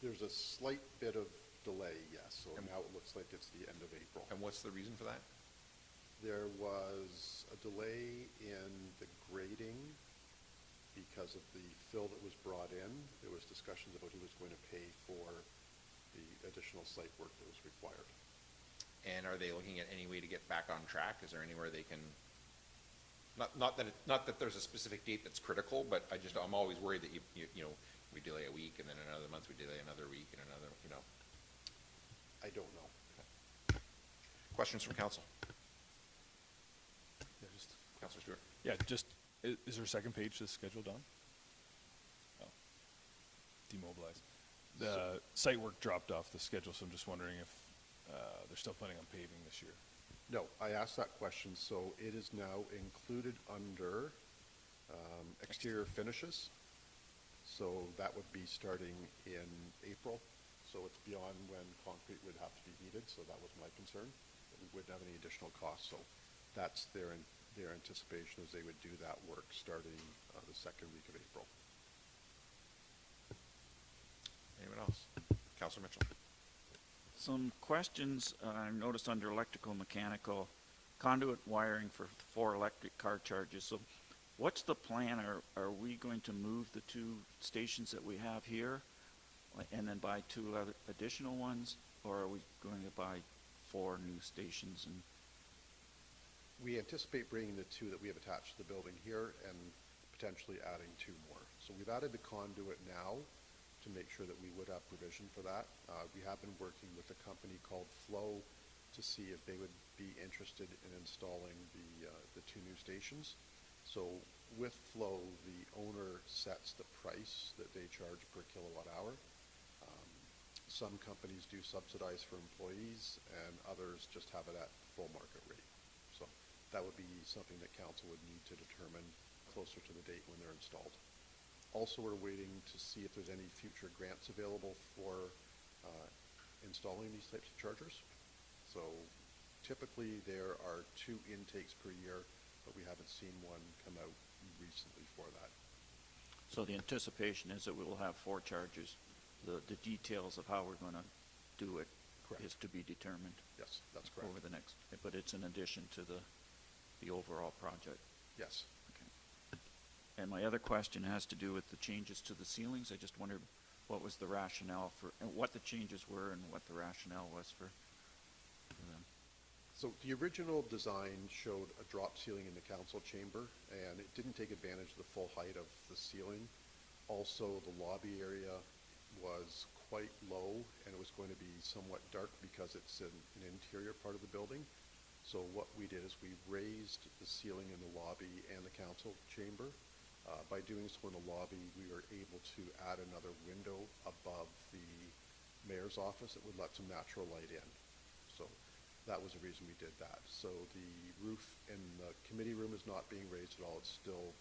K: There's a slight bit of delay, yes. So now it looks like it's the end of April.
A: And what's the reason for that?
K: There was a delay in the grading because of the fill that was brought in. There was discussions about who was going to pay for the additional site work that was required.
A: And are they looking at any way to get back on track? Is there anywhere they can, not that there's a specific date that's critical, but I'm always worried that you know, we delay a week and then another month we delay another week and another, you know.
K: I don't know.
A: Okay. Questions from council?
L: Yeah, just,
A: Councilor Stewart.
L: yeah, just, is there a second page to the schedule, Don? Oh, demobilized. The site work dropped off the schedule, so I'm just wondering if they're still planning on paving this year.
K: No, I asked that question, so it is now included under exterior finishes. So that would be starting in April. So it's beyond when concrete would have to be needed, so that was my concern. That we wouldn't have any additional costs, so that's their anticipation is they would do that work starting the second week of April.
A: Anyone else? Councilor Mitchell.
B: Some questions I noticed under electrical mechanical conduit wiring for 4 electric car charges. So what's the plan? Are we going to move the 2 stations that we have here and then buy 2 other additional ones, or are we going to buy 4 new stations? And
K: We anticipate bringing the 2 that we have attached to the building here and potentially adding 2 more. So we've added the conduit now to make sure that we would have provision for that. We have been working with a company called Flow to see if they would be interested in installing the 2 new stations. So with Flow, the owner sets the price that they charge per kilowatt hour. Some companies do subsidize for employees, and others just have it at full market rate. So that would be something that council would need to determine closer to the date when they're installed. Also, we're waiting to see if there's any future grants available for installing these types of chargers. So typically there are 2 intakes per year, but we haven't seen one come out recently for that.
B: so the anticipation is that we will have 4 chargers. The details of how we're going to do it
K: Correct.
B: is to be determined.
K: Yes, that's correct.
B: Over the next, but it's in addition to the overall project.
K: Yes.
B: Okay. And my other question has to do with the changes to the ceilings. I just wondered what was the rationale for, and what the changes were and what the rationale was for them.
K: So the original design showed a drop ceiling in the council chamber, and it didn't take advantage of the full height of the ceiling. Also, the lobby area was quite low, and it was going to be somewhat dark because it's an interior part of the building. So what we did is we raised the ceiling in the lobby and the council chamber. By doing so in the lobby, we were able to add another window above the mayor's office that would let some natural light in. So that was the reason we did that. So the roof in the committee room is not being raised at all. It's still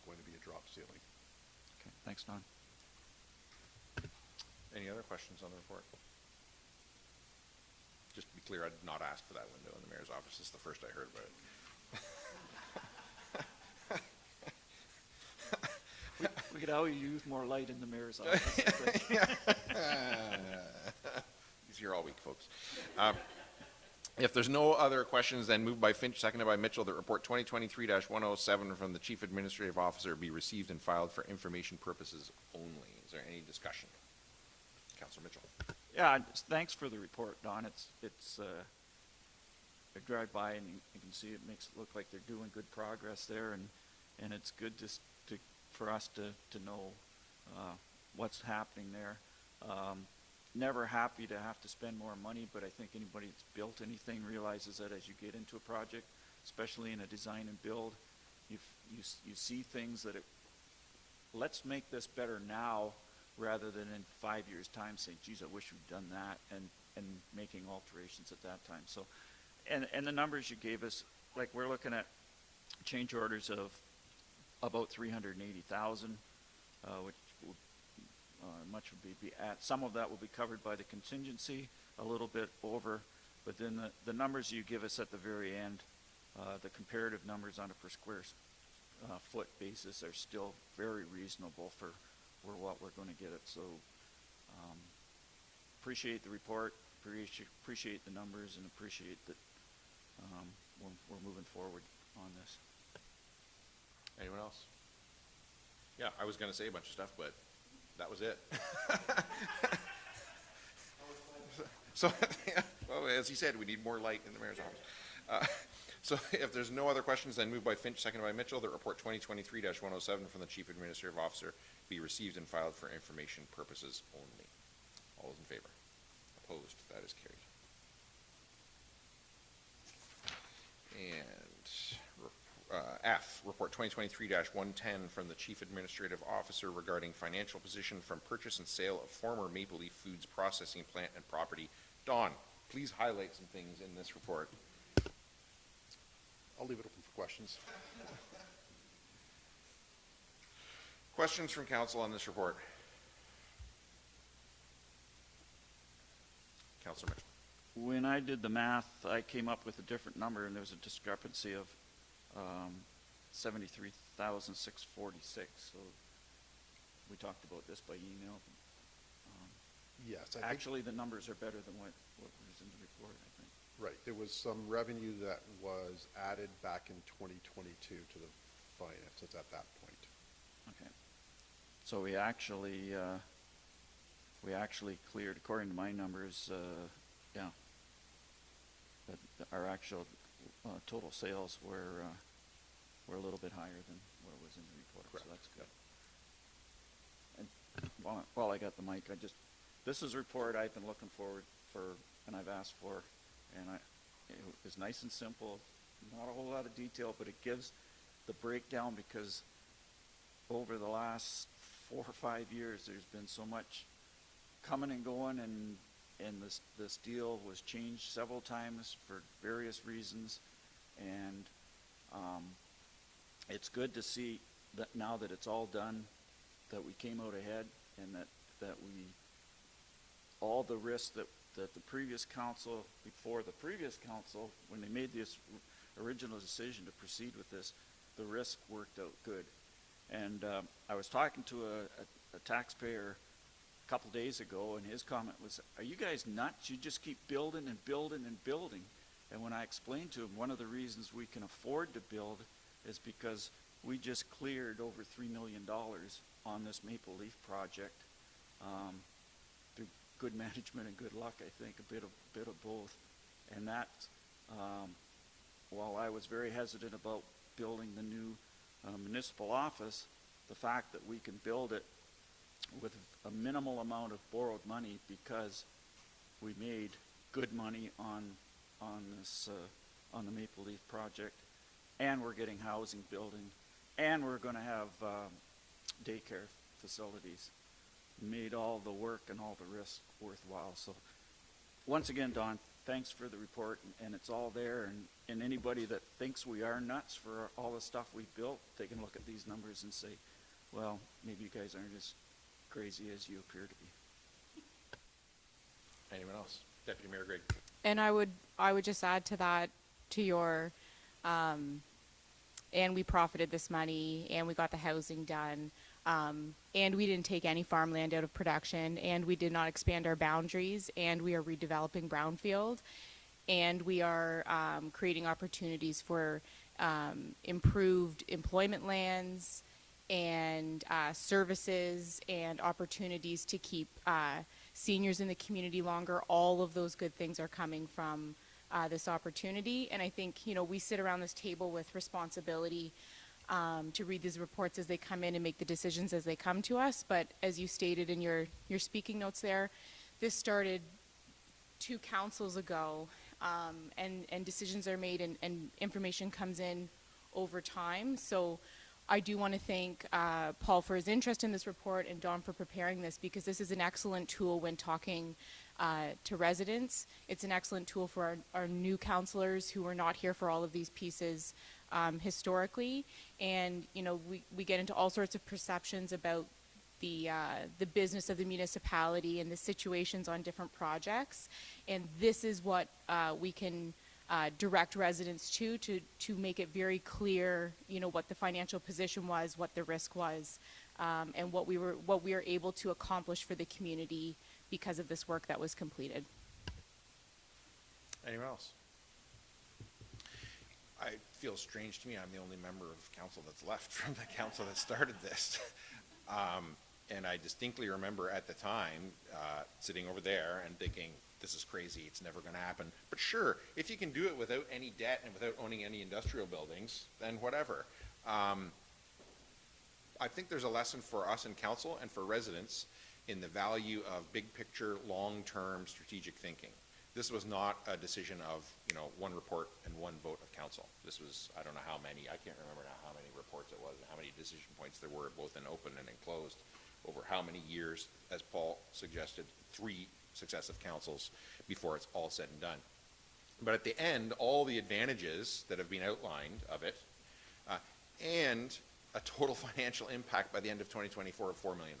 K: going to be a drop ceiling.
B: Okay, thanks, Don.
A: Any other questions on the report? Just to be clear, I did not ask for that window in the mayor's office. This is the first I heard about it.
B: We could always use more light in the mayor's office. I think.
A: He's here all week, folks. If there's no other questions, then moved by Finch, seconded by Mitchell, that report 2023-107 from the Chief Administrative Officer be received and filed for information purposes only. Is there any discussion? Councillor Mitchell.
B: Yeah, thanks for the report, Don. I drive by and you can see it makes it look like they're doing good progress there, and it's good for us to know what's happening there. Never happy to have to spend more money, but I think anybody that's built anything realizes that as you get into a project, especially in a design and build, you see things that let's make this better now rather than in 5 years' time saying, geez, I wish we'd done that, and making alterations at that time. So, and the numbers you gave us, like we're looking at change orders of about 380,000, which will, much would be at. Some of that will be covered by the contingency, a little bit over, but then the numbers you give us at the very end, the comparative numbers on a per square foot basis are still very reasonable for what we're going to get it. So appreciate the report, appreciate the numbers, and appreciate that we're moving forward on this.
A: Anyone else? Yeah, I was going to say a bunch of stuff, but that was it. So, well, as he said, we need more light in the mayor's office. So if there's no other questions, then moved by Finch, seconded by Mitchell, that report 2023-107 from the Chief Administrative Officer be received and filed for information purposes only. All those in favor? Opposed? That is carried. And F, report 2023-110 from the Chief Administrative Officer regarding financial position from purchase and sale of former Maple Leaf Foods processing plant and property. Don, please highlight some things in this report.
K: I'll leave it open for questions.
A: Questions from council on this report? Councillor Mitchell.
B: When I did the math, I came up with a different number, and there was a discrepancy of 73,646. So we talked about this by email.
K: Yes. I think,
B: Actually, the numbers are better than what was in the report, I think.
K: right. There was some revenue that was added back in 2022 to the finances at that point.
B: Okay. So we actually cleared, according to my numbers, our actual total sales were a little bit higher than what was in the report.
K: Correct.
B: So that's good. And while I got the mic, this is a report I've been looking forward for, and I've asked for, and it was nice and simple, not a whole lot of detail, but it gives the breakdown, because over the last 4 or 5 years, there's been so much coming and going, and this deal was changed several times for various reasons, and it's good to see that now that it's all done, that we came out ahead, and that we, all the risks that the previous council, before the previous council, when they made this original decision to proceed with this, the risk worked out good. And I was talking to a taxpayer a couple days ago, and his comment was, "Are you guys nuts? You just keep building and building and building." And when I explained to him, one of the reasons we can afford to build is because we just cleared over $3 million on this Maple Leaf project, through good management and good luck, I think, a bit of both. And that while I was very hesitant about building the new municipal office, the fact that we can build it with a minimal amount of borrowed money because we made good money on this on the Maple Leaf project, and we're getting housing building, and we're going to have daycare facilities, made all the work and all the risk worthwhile. So once again, Don, thanks for the report, and it's all there, and anybody that thinks we are nuts for all the stuff we built, they can look at these numbers and say, well, maybe you guys aren't as crazy as you appear to be.
A: Anyone else? Deputy Mayor Greg.
G: And I would just add to that, to your, and we profited this money, and we got the housing done, and we didn't take any farmland out of production, and we did not expand our boundaries, and we are redeveloping brownfield, and we are creating opportunities for improved employment lands and services and opportunities to keep seniors in the community longer. All of those good things are coming from this opportunity, and I think, we sit around this table with responsibility to read these reports as they come in and make the decisions as they come to us. But as you stated in your speaking notes there, this started 2 councils ago, and decisions are made and information comes in over time. So I do want to thank Paul for his interest in this report and Don for preparing this, because this is an excellent tool when talking to residents. It's an excellent tool for our new councilors who were not here for all of these pieces historically. And, we get into all sorts of perceptions about the business of the municipality and the situations on different projects. And this is what we can direct residents to make it very clear, what the financial position was, what the risk was, and what we were able to accomplish for the community because of this work that was completed.
A: Anyone else? It feels strange to me. I'm the only member of council that's left from the council that started this. And I distinctly remember at the time sitting over there and thinking, this is crazy, it's never going to happen. But sure, if you can do it without any debt and without owning any industrial buildings, then whatever. I think there's a lesson for us in council and for residents in the value of big picture, long-term strategic thinking. This was not a decision of, one report and one vote of council. This was, I don't know how many, I can't remember now how many reports it was, how many decision points there were, both in open and in closed, over how many years, as Paul suggested, 3 successive councils before it's all said and done. But at the end, all the advantages that have been outlined of it, and a total financial impact by the end of 2024 of $4 million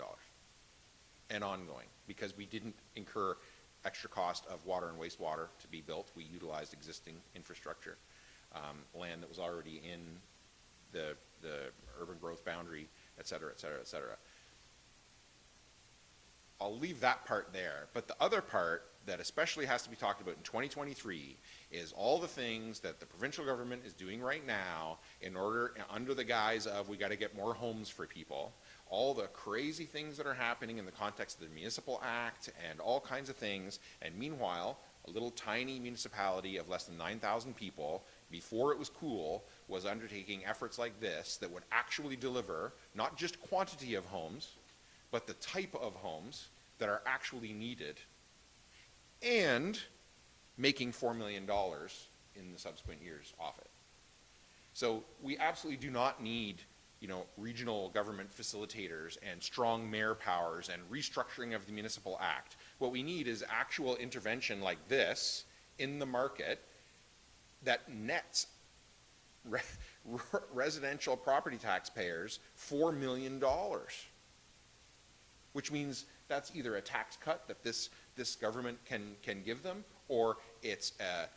A: and ongoing, because we didn't incur extra cost of water and wastewater to be built. We utilized existing infrastructure, land that was already in the urban growth boundary, et cetera, et cetera, et cetera. I'll leave that part there, but the other part that especially has to be talked about in 2023 is all the things that the provincial government is doing right now in order, under the guise of we got to get more homes for people, all the crazy things that are happening in the context of the Municipal Act and all kinds of things. And meanwhile, a little tiny municipality of less than 9,000 people, before it was cool, was undertaking efforts like this that would actually deliver not just quantity of homes, but the type of homes that are actually needed, and making $4 million in the subsequent years off it. So we absolutely do not need, regional government facilitators and strong mayor powers and restructuring of the Municipal Act. What we need is actual intervention like this in the market that nets residential property taxpayers $4 million. Which means that's either a tax cut that this government can give them, or it's an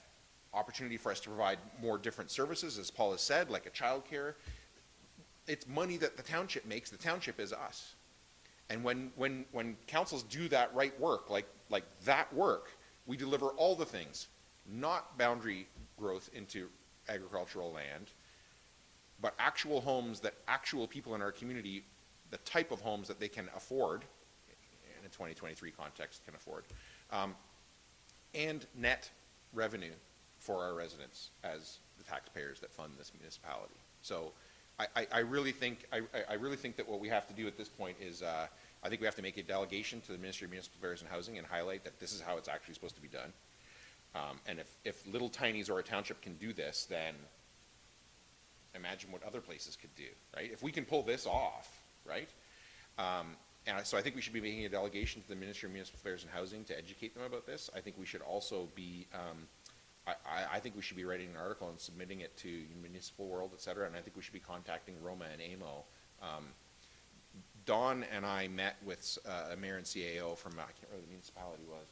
A: opportunity for us to provide more different services, as Paul has said, like a childcare. It's money that the township makes. The township is us. And when councils do that right work, like that work, we deliver all the things, not boundary growth into agricultural land, but actual homes that actual people in our community, the type of homes that they can afford, in a 2023 context can afford, and net revenue for our residents as the taxpayers that fund this municipality. So I really think that what we have to do at this point is, I think we have to make a delegation to the Ministry of Municipal Affairs and Housing and highlight that this is how it's actually supposed to be done. And if little tiny Zorra Township can do this, then imagine what other places could do, right? If we can pull this off, right? So I think we should be making a delegation to the Ministry of Municipal Affairs and Housing to educate them about this. I think we should also be, I think we should be writing an article and submitting it to Municipal World, et cetera, and I think we should be contacting Roma and AMO. Dawn and I met with a mayor and CAO from, I can't remember what the municipality was,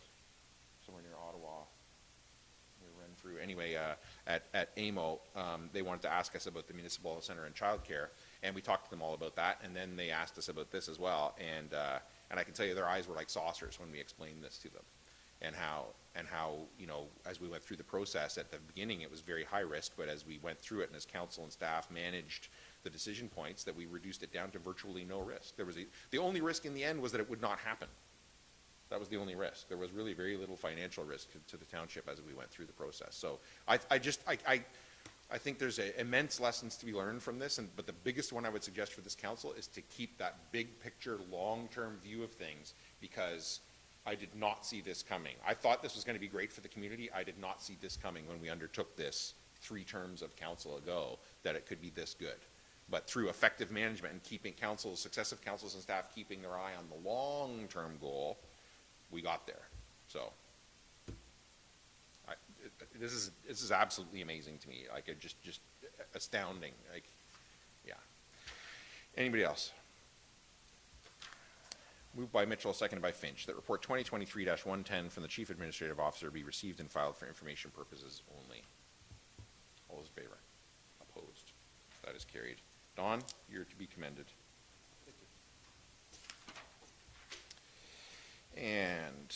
A: somewhere near Ottawa. Run through. Anyway, at AMO, they wanted to ask us about the Municipal Center and childcare, and we talked to them all about that, and then they asked us about this as well, and I can tell you their eyes were like saucers when we explained this to them, and how, you know, as we went through the process, at the beginning it was very high risk, but as we went through it and as council and staff managed the decision points, that we reduced it down to virtually no risk. The only risk in the end was that it would not happen. That was the only risk. There was really very little financial risk to the township as we went through the process. So I think there's immense lessons to be learned from this, but the biggest one I would suggest for this council is to keep that big picture, long-term view of things, because I did not see this coming. I thought this was going to be great for the community. I did not see this coming when we undertook this 3 terms of council ago, that it could be this good. But through effective management and keeping successive councils and staff keeping their eye on the long-term goal, we got there. So this is absolutely amazing to me. Like, it just astounding. Like, yeah. Anybody else? Moved by Mitchell, seconded by Finch, that report 2023-110 from the Chief Administrative Officer be received and filed for information purposes only. All those in favor? Opposed? That is carried. Don, you're to be commended. And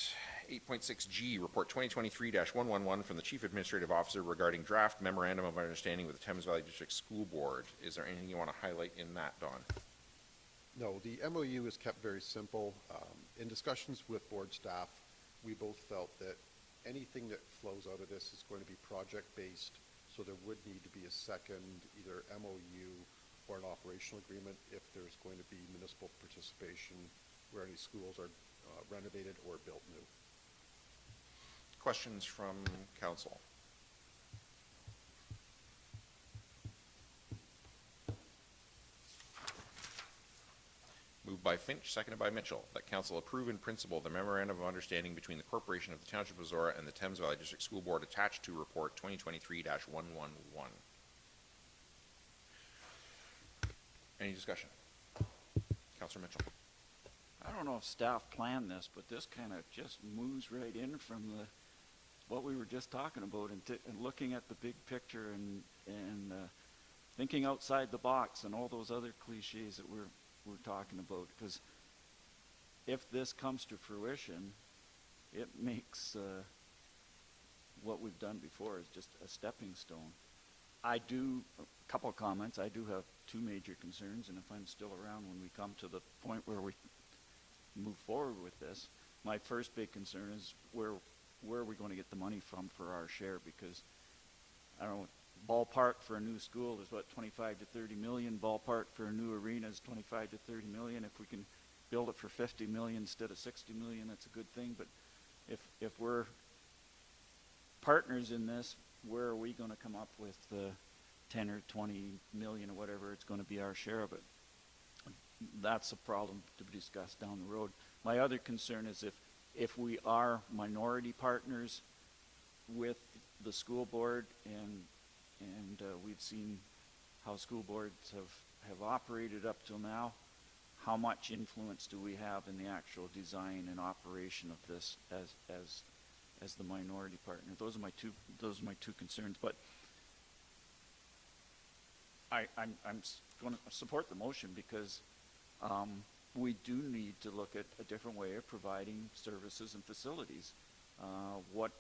A: 8.6G, report 2023-111 from the Chief Administrative Officer regarding draft memorandum of understanding with the Thames Valley District School Board. Is there anything you want to highlight in that, Don?
K: No, the MOU is kept very simple. In discussions with board staff, we both felt that anything that flows out of this is going to be project-based, so there would need to be a second either MOU or an operational agreement if there's going to be municipal participation where any schools are renovated or built new.
A: Questions from council? Moved by Finch, seconded by Mitchell, that council approve in principle the memorandum of understanding between the Corporation of the Township of Zorra and the Thames Valley District School Board attached to report 2023-111. Any discussion? Councilor Mitchell.
B: I don't know if staff planned this, but this kind of just moves right in from what we were just talking about, and looking at the big picture and thinking outside the box and all those other cliches that we're talking about. Because if this comes to fruition, it makes what we've done before is just a stepping stone. A couple of comments. I do have 2 major concerns, and if I'm still around when we come to the point where we move forward with this, my first big concern is where are we going to get the money from for our share? Because I don't know, ballpark for a new school is what, 25 to 30 million. Ballpark for a new arena is 25 to 30 million. If we can build it for 50 million instead of 60 million, that's a good thing. But if we're partners in this, where are we going to come up with the 10 or 20 million or whatever it's going to be our share of it? That's a problem to be discussed down the road. My other concern is if we are minority partners with the school board, and we've seen how school boards have operated up till now, how much influence do we have in the actual design and operation of this as the minority partner? Those are my two concerns. But I'm going to support the motion because we do need to look at a different way of providing services and facilities. What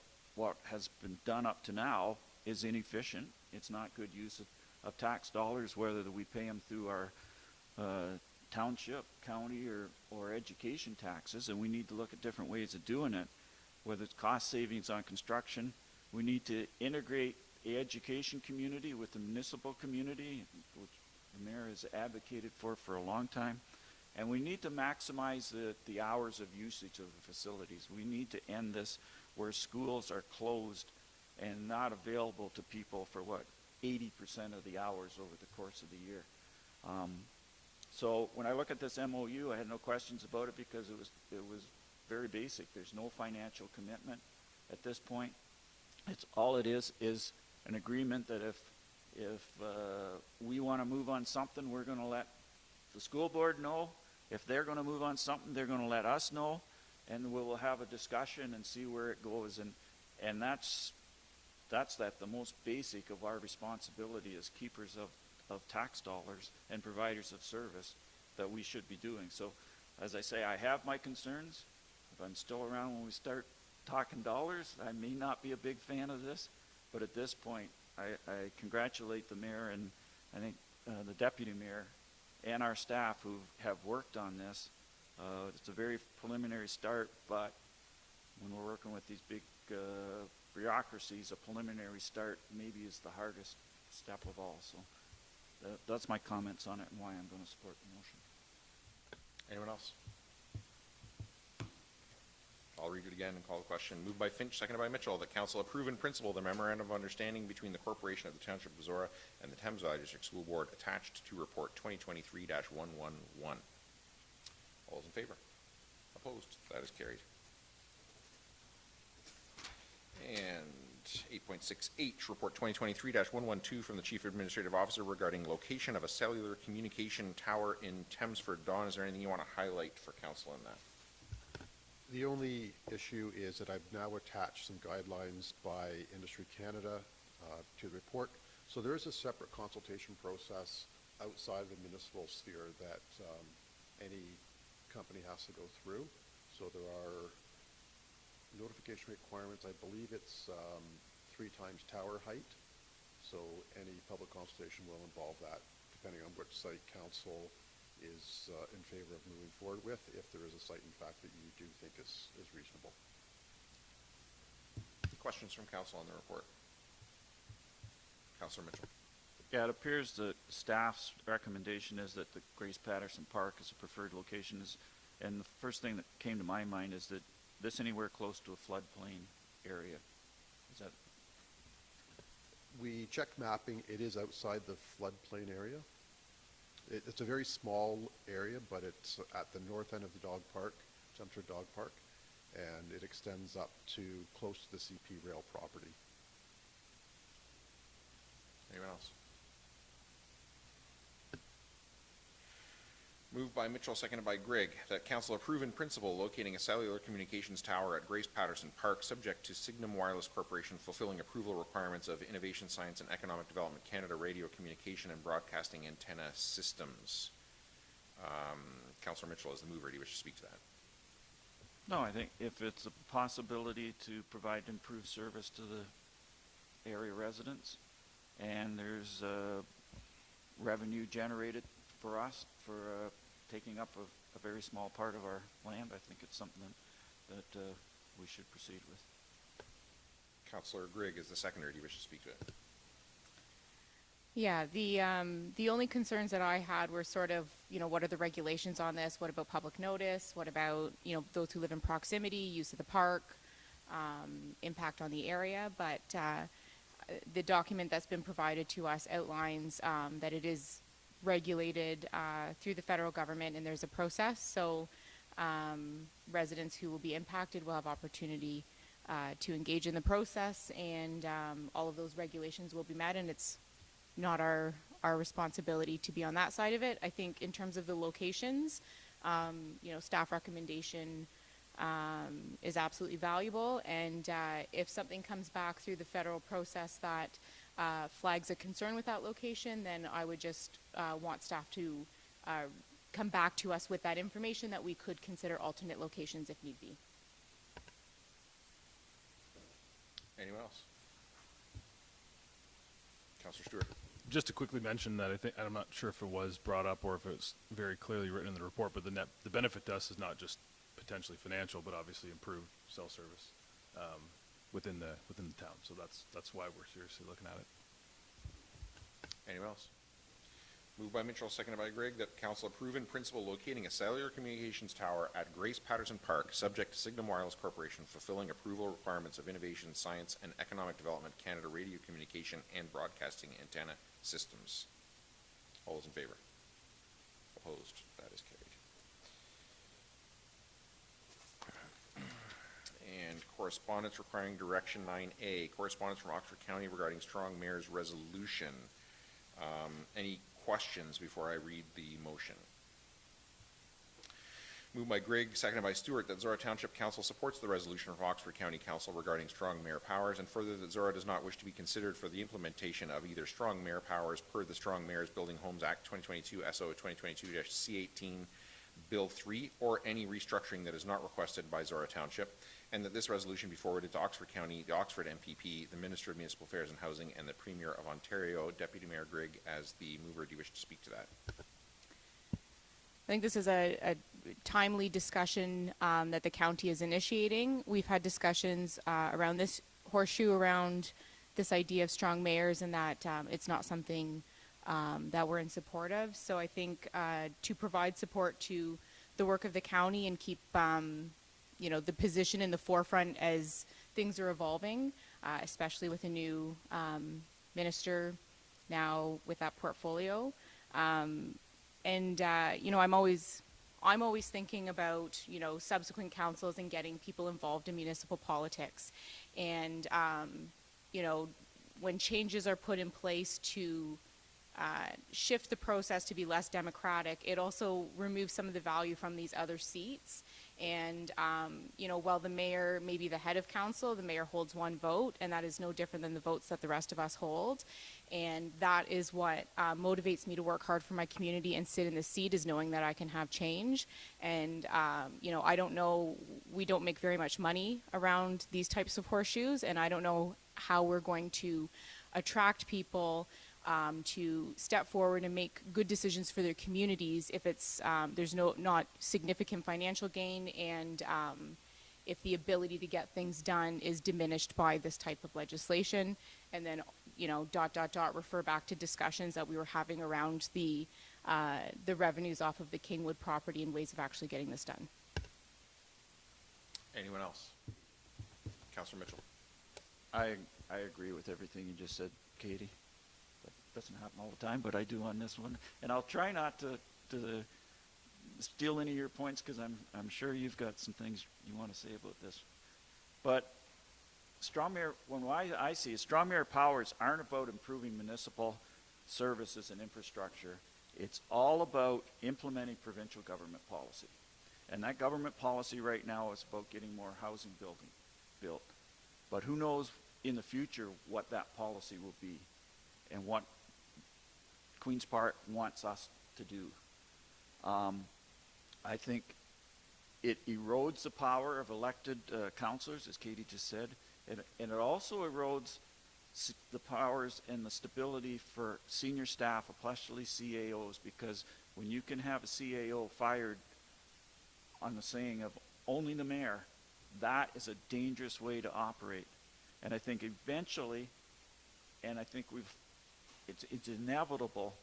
B: has been done up to now is inefficient. It's not good use of tax dollars, whether we pay them through our township, county, or education taxes, and we need to look at different ways of doing it, whether it's cost savings on construction. We need to integrate the education community with the municipal community, which the mayor has advocated for a long time. And we need to maximize the hours of usage of the facilities. We need to end this where schools are closed and not available to people for 80% of the hours over the course of the year. So when I look at this MOU, I had no questions about it because it was very basic. There's no financial commitment at this point. It's all it is an agreement that if we want to move on something, we're going to let the school board know. If they're going to move on something, they're going to let us know, and we will have a discussion and see where it goes. And that's the most basic of our responsibility as keepers of tax dollars and providers of service that we should be doing. So, as I say, I have my concerns. If I'm still around when we start talking dollars, I may not be a big fan of this, but at this point, I congratulate the mayor and I think the deputy mayor and our staff who have worked on this. It's a very preliminary start, but when we're working with these big bureaucracies, a preliminary start maybe is the hardest step of all. So that's my comments on it and why I'm going to support the motion.
A: Anyone else? I'll read it again and call the question. Moved by Finch, seconded by Mitchell, that council approve in principle the memorandum of understanding between the corporation of the Township of Zorra and the Thames Valley District School Board attached to report 2023-111. All those in favor? Opposed? That is carried. And 8.6H, report 2023-112 from the Chief Administrative Officer regarding location of a cellular communication tower in Thamesford. Dawn, is there anything you want to highlight for council in that?
K: The only issue is that I've now attached some guidelines by Industry Canada to the report. So there is a separate consultation process outside of the municipal sphere that any company has to go through. So there are notification requirements. I believe it's 3 times tower height. So any public consultation will involve that, depending on which site council is in favor of moving forward with, if there is a site, in fact, that you do think is reasonable.
A: Questions from council on the report? Councillor Mitchell.
B: Yeah, it appears that staff's recommendation is that the Grace Patterson Park is a preferred location. And the first thing that came to my mind is that this anywhere close to a floodplain area. Is that?
K: We checked mapping. It is outside the floodplain area. It's a very small area, but it's at the north end of the dog park, Thamesford Dog Park, and it extends up to close to the CP rail property.
A: Anyone else? Moved by Mitchell, seconded by Grigg, that council approve in principle locating a cellular communications tower at Grace Patterson Park, subject to Signum Wireless Corporation fulfilling approval requirements of Innovation Science and Economic Development Canada Radio Communication and Broadcasting Antenna Systems. Councillor Mitchell is the mover. Do you wish to speak to that?
B: No, I think if it's a possibility to provide improved service to the area residents, and there's revenue generated for us for taking up a very small part of our land, I think it's something that we should proceed with.
A: Councillor Grigg is the seconder. Do you wish to speak to it?
G: Yeah, the only concerns that I had were sort of, what are the regulations on this? What about public notice? What about, those who live in proximity, use of the park, impact on the area? But the document that's been provided to us outlines that it is regulated through the federal government, and there's a process. So residents who will be impacted will have opportunity to engage in the process, and all of those regulations will be met, and it's not our responsibility to be on that side of it. I think in terms of the locations, staff recommendation is absolutely valuable, and if something comes back through the federal process that flags a concern with that location, then I would just want staff to come back to us with that information that we could consider alternate locations if need be.
A: Anyone else? Councillor Stewart.
L: Just to quickly mention that I'm not sure if it was brought up or if it was very clearly written in the report, but the benefit to us is not just potentially financial, but obviously improved cell service, within the town. So that's why we're seriously looking at it.
A: Anyone else? Moved by Mitchell, seconded by Gregg, that council approve in principle locating a cellular communications tower at Grace Patterson Park, subject to Signum Wireless Corporation fulfilling approval requirements of Innovation, Science, and Economic Development Canada Radio Communication and Broadcasting Antenna Systems. All those in favor? Opposed? That is carried. And correspondence requiring direction 9A, correspondence from Oxford County regarding Strong Mayor's resolution. Any questions before I read the motion? Moved by Gregg, seconded by Stewart, that Zorra Township Council supports the resolution from Oxford County Council regarding strong mayor powers, and further that Zorra does not wish to be considered for the implementation of either strong mayor powers per the Strong Mayors Building Homes Act 2022 SO 2022-C18 Bill 3, or any restructuring that is not requested by Zorra Township, and that this resolution be forwarded to Oxford County, the Oxford MPP, the Minister of Municipal Affairs and Housing, and the Premier of Ontario. Deputy Mayor Gregg, as the mover, do you wish to speak to that?
G: I think this is a timely discussion that the county is initiating. We've had discussions around this horseshoe, around this idea of strong mayors, and that it's not something that we're in support of. So I think to provide support to the work of the county and keep the position in the forefront as things are evolving, especially with a new minister now with that portfolio. I'm always thinking about, subsequent councils and getting people involved in municipal politics. And, when changes are put in place to shift the process to be less democratic, it also removes some of the value from these other seats. And, while the mayor may be the head of council, the mayor holds one vote, and that is no different than the votes that the rest of us hold. And that is what motivates me to work hard for my community and sit in the seat, is knowing that I can have change. And, I don't know, we don't make very much money around these types of horseshoes, and I don't know how we're going to attract people to step forward and make good decisions for their communities if it's there's not significant financial gain, and if the ability to get things done is diminished by this type of legislation. And then refer back to discussions that we were having around the revenues off of the Kingwood property and ways of actually getting this done.
A: Anyone else? Councillor Mitchell.
B: I agree with everything you just said, Katie. That doesn't happen all the time, but I do on this one. And I'll try not to steal any of your points, because I'm sure you've got some things you want to say about this. But strong mayor, I see it, strong mayor powers aren't about improving municipal services and infrastructure. It's all about implementing provincial government policy. And that government policy right now is about getting more housing built. But who knows in the future what that policy will be and what Queen's Park wants us to do. I think it erodes the power of elected councillors, as Katie just said, and it also erodes the powers and the stability for senior staff, especially CAOs, because when you can have a CAO fired on the saying of only the mayor, that is a dangerous way to operate. And I think eventually, and I think it's inevitable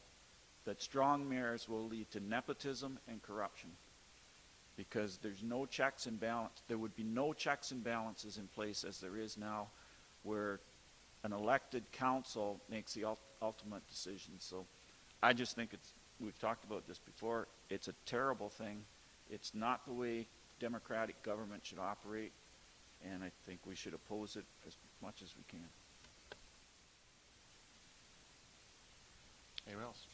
B: that strong mayors will lead to nepotism and corruption, because there's no checks and balance. There would be no checks and balances in place as there is now, where an elected council makes the ultimate decision. So I just think we've talked about this before, it's a terrible thing. It's not the way democratic government should operate, and I think we should oppose it as much as we can.
A: Anyone else?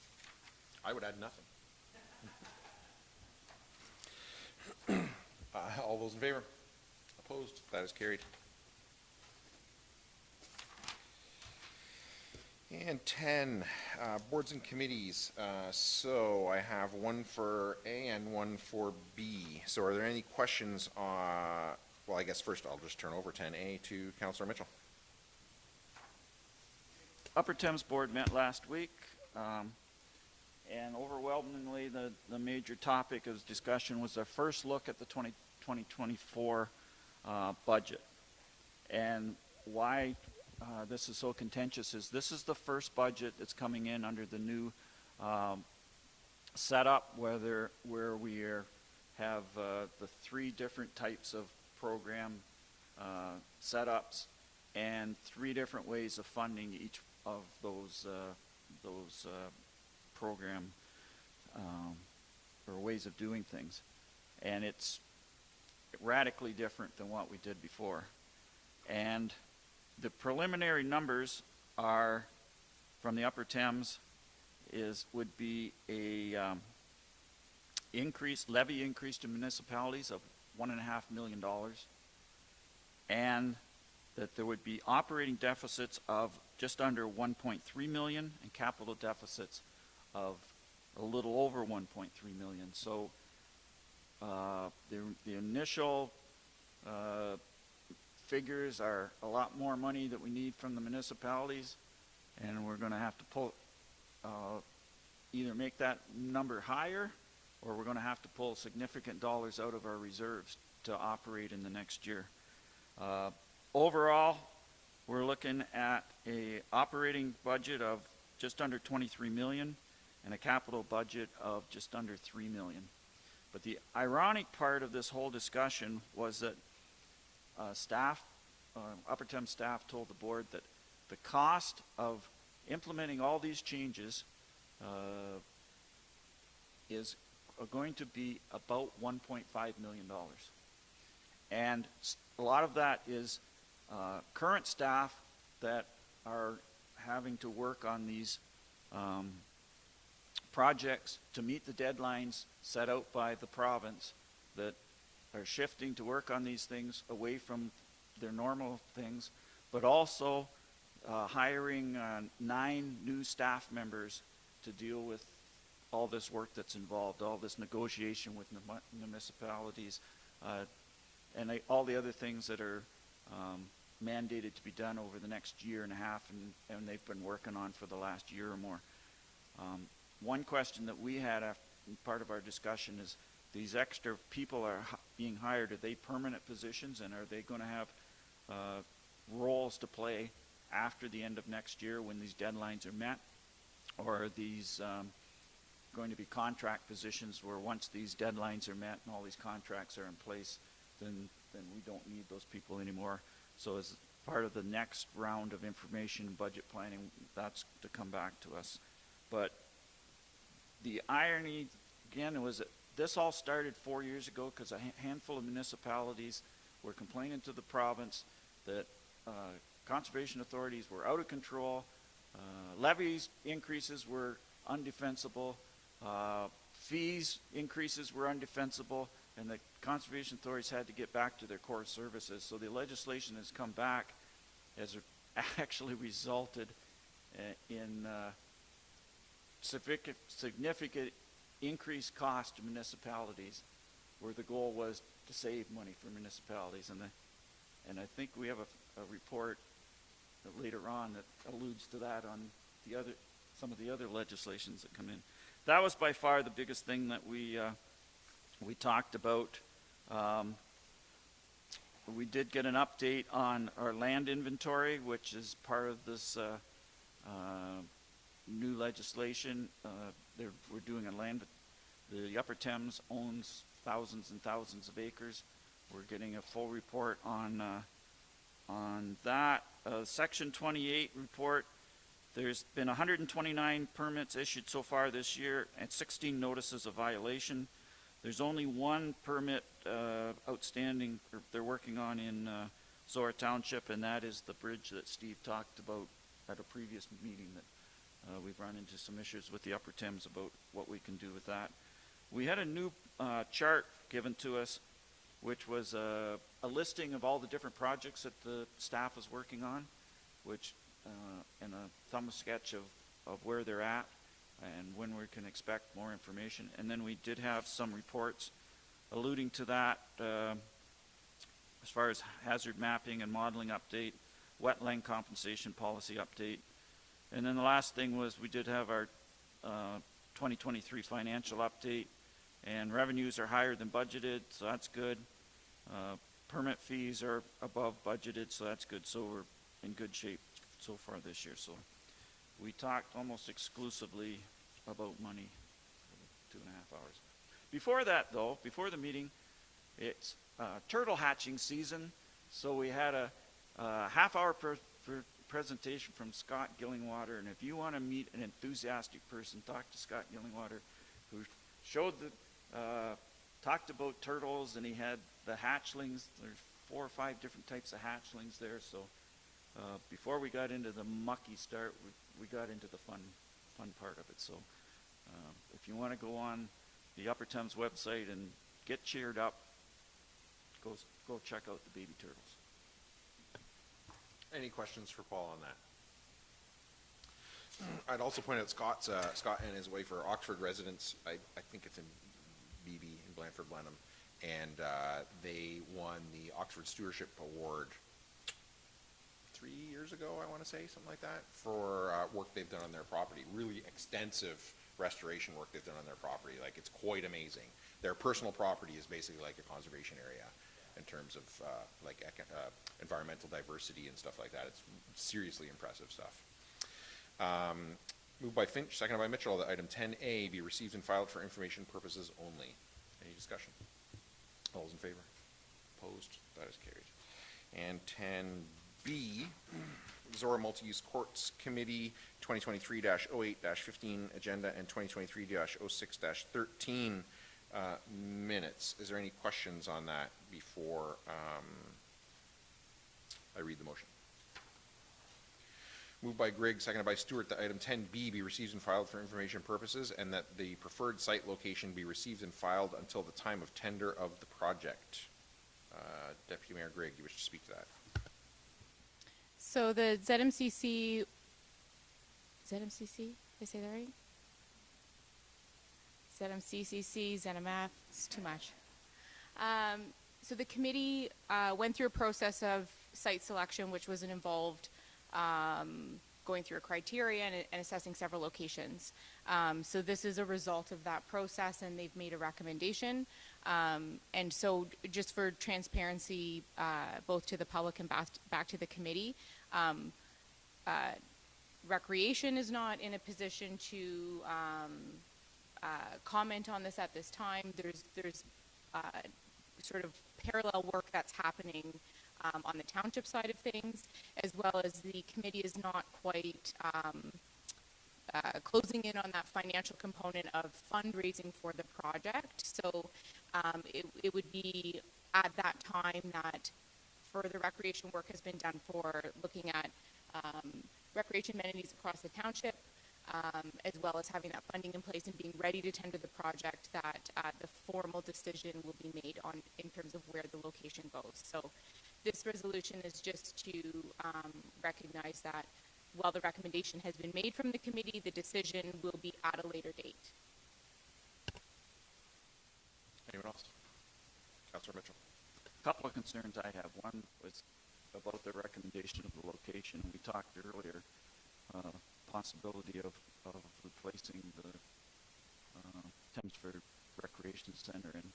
A: I would add nothing. All those in favor? Opposed? That is carried. And 10, boards and committees. So I have one for A and one for B. So are there any questions? Well, I guess first I'll just turn over 10A to Councillor Mitchell.
B: Upper Thames Board met last week, and overwhelmingly the major topic of discussion was their first look at the 2024 budget. And why this is so contentious is this is the first budget that's coming in under the new setup, where we have the 3 different types of program setups and 3 different ways of funding each of those program or ways of doing things. And it's radically different than what we did before. And the preliminary numbers are from the Upper Thames would be a levy increase to municipalities of $1.5 million, and that there would be operating deficits of just under 1.3 million and capital deficits of a little over 1.3 million. So the initial figures are a lot more money that we need from the municipalities, and we're going to have to pull either make that number higher, or we're going to have to pull significant dollars out of our reserves to operate in the next year. Overall, we're looking at a operating budget of just under 23 million and a capital budget of just under 3 million. But the ironic part of this whole discussion was that Upper Thames staff told the board that the cost of implementing all these changes is going to be about $1.5 million. And a lot of that is current staff that are having to work on these projects to meet the deadlines set out by the province, that are shifting to work on these things away from their normal things, but also hiring 9 new staff members to deal with all this work that's involved, all this negotiation with municipalities, and all the other things that are mandated to be done over the next year and a half, and they've been working on for the last year or more. One question that we had after part of our discussion is, these extra people are being hired, are they permanent positions, and are they going to have roles to play after the end of next year when these deadlines are met? Or are these going to be contract positions where once these deadlines are met and all these contracts are in place, then we don't need those people anymore? So as part of the next round of information and budget planning, that's to come back to us. But the irony, again, was that this all started 4 years ago because a handful of municipalities were complaining to the province that conservation authorities were out of control, levies increases were undefensible, fees increases were undefensible, and the conservation authorities had to get back to their core services. So the legislation has come back, has actually resulted in significant increased cost to municipalities, where the goal was to save money for municipalities. And I think we have a report later on that alludes to that on some of the other legislations that come in. That was by far the biggest thing that we talked about. We did get an update on our land inventory, which is part of this new legislation. We're doing a land. The Upper Thames owns thousands and thousands of acres. We're getting a full report on that. Section 28 report. There's been 129 permits issued so far this year and 16 notices of violation. There's only one permit outstanding, or they're working on in Zorra Township, and that is the bridge that Steve talked about at a previous meeting that we've run into some issues with the Upper Thames about what we can do with that. We had a new chart given to us, which was a listing of all the different projects that the staff is working on, which and a thumb sketch of where they're at and when we can expect more information. And then we did have some reports alluding to that as far as hazard mapping and modeling update, wetland compensation policy update. And then the last thing was we did have our 2023 financial update, and revenues are higher than budgeted, so that's good. Permit fees are above budgeted, so that's good. So in good shape so far this year. So we talked almost exclusively about money for 2.5 hours. Before that, though, before the meeting, it's turtle hatching season. So we had a half-hour presentation from Scott Gillingwater, and if you want to meet an enthusiastic person, talk to Scott Gillingwater, who showed talked about turtles, and he had the hatchlings. There's 4 or 5 different types of hatchlings there. So before we got into the mucky start, we got into the fun part of it. So if you want to go on the Upper Thames website and get cheered up, go check out the baby turtles.
A: Any questions for Paul on that? I'd also point out Scott and his wife are Oxford residents. I think it's in BB in Blandford Blenheim, and they won the Oxford Stewardship Award 3 years ago, I want to say, something like that, for work they've done on their property. Really extensive restoration work they've done on their property. Like, it's quite amazing. Their personal property is basically like a conservation area in terms of environmental diversity and stuff like that. It's seriously impressive stuff. Moved by Finch, seconded by Mitchell, that item 10A be received and filed for information purposes only. Any discussion? All those in favor? Opposed? That is carried. And 10B, Zorra Multi-Use Courts Committee 2023-08-15 agenda and 2023-06-13 minutes. Is there any questions on that before I read the motion? Moved by Grigg, seconded by Stewart, that item 10B be received and filed for information purposes, and that the preferred site location be received and filed until the time of tender of the project. Deputy Mayor Grigg, you wish to speak to that?
G: So the ZMCC, did I say that right? ZMCC, ZMF, it's too much. So the committee went through a process of site selection, which was involved going through a criteria and assessing several locations. So this is a result of that process, and they've made a recommendation. And so just for transparency, both to the public and back to the committee, Recreation is not in a position to comment on this at this time. There's sort of parallel work that's happening on the township side of things, as well as the committee is not quite closing in on that financial component of fundraising for the project. So it would be at that time that further recreation work has been done for looking at recreation amenities across the township, as well as having that funding in place and being ready to tender the project, that the formal decision will be made on in terms of where the location goes. So this resolution is just to recognize that while the recommendation has been made from the committee, the decision will be at a later date.
A: Anyone else? Councillor Mitchell.
B: A couple of concerns I have. One was about the recommendation of the location. We talked earlier, possibility of replacing the Thamesford Recreation Center, and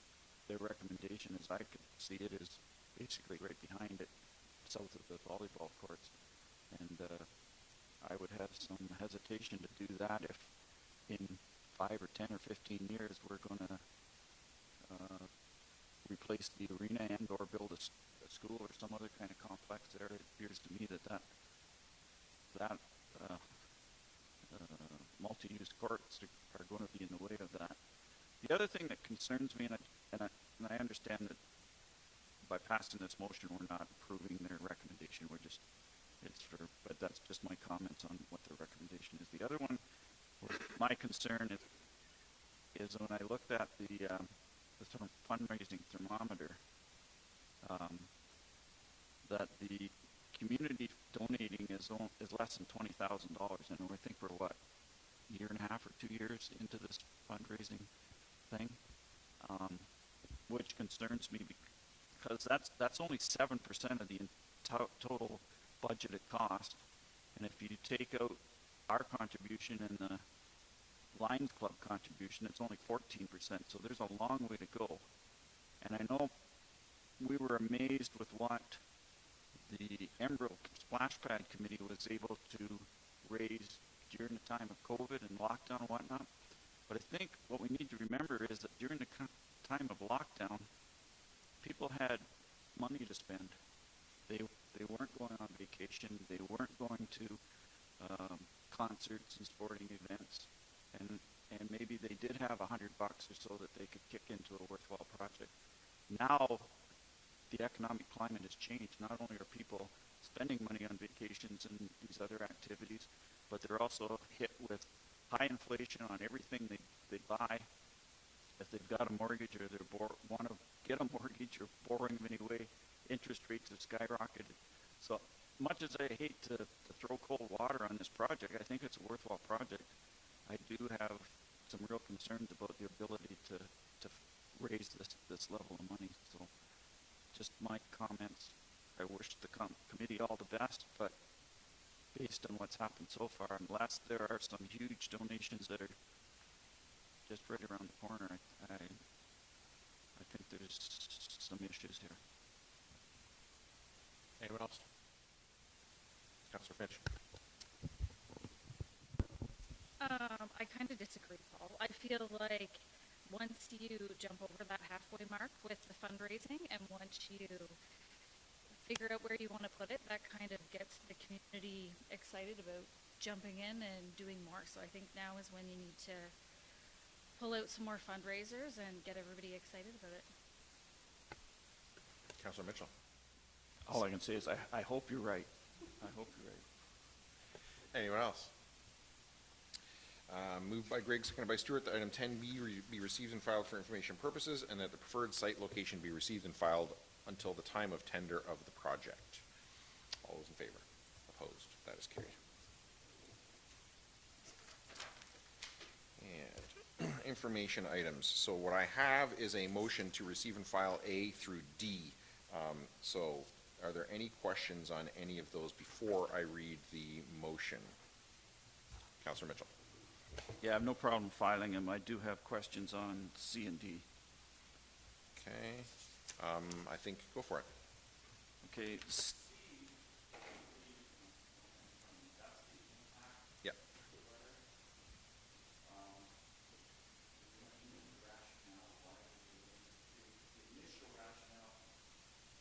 B: their recommendation, as I could see it, is basically right behind it, south of the volleyball courts. And I would have some hesitation to do that if in 5 or 10 or 15 years we're going to replace the arena and or build a school or some other kind of complex there. It appears to me that multi-use courts are going to be in the way of that. The other thing that concerns me, and I understand that by passing this motion we're not approving their recommendation, but that's just my comments on what the recommendation is. The other one, my concern is when I looked at the fundraising thermometer, that the community donating is less than $20,000, and I think we're what, a year and a half or 2 years into this fundraising thing, which concerns me because that's only 7% of the total budgeted cost, and if you take out our contribution and the Lions Club contribution, it's only 14%, so there's a long way to go. And I know we were amazed with what the Embro Splash Pad Committee was able to raise during the time of COVID and lockdown and whatnot. But I think what we need to remember is that during the time of lockdown, people had money to spend. They weren't going on vacation. They weren't going to concerts and sporting events, and maybe they did have $100 or so that they could kick into a worthwhile project. Now, the economic climate has changed. Not only are people spending money on vacations and these other activities, but they're also hit with high inflation on everything they buy. If they've got a mortgage or they want to get a mortgage or borrowing them anyway, interest rates have skyrocketed. So much as I hate to throw cold water on this project, I think it's a worthwhile project. I do have some real concerns about the ability to raise this level of money. So just my comments. I wish the committee all the best, but based on what's happened so far, unless there are some huge donations that are just right around the corner, I think there's some issues here.
A: Anyone else? Councillor Finch.
M: I kind of disagree, Paul. I feel like once you jump over that halfway mark with the fundraising and once you figure out where you want to put it, that kind of gets the community excited about jumping in and doing more. So I think now is when you need to pull out some more fundraisers and get everybody excited about it.
A: Councillor Mitchell.
B: All I can say is I hope you're right. I hope you're right.
A: Anyone else? Moved by Greg, seconded by Stuart, that item 10B be received and filed for information purposes, and that the preferred site location be received and filed until the time of tender of the project. All those in favor? Opposed? That is carried. And information items. So what I have is a motion to receive and file A through D. So are there any questions on any of those before I read the motion? Councillor Mitchell.
B: Yeah, I have no problem filing them. I do have questions on C and D.
A: Okay. I think, go for it.
B: Okay.
A: Yeah.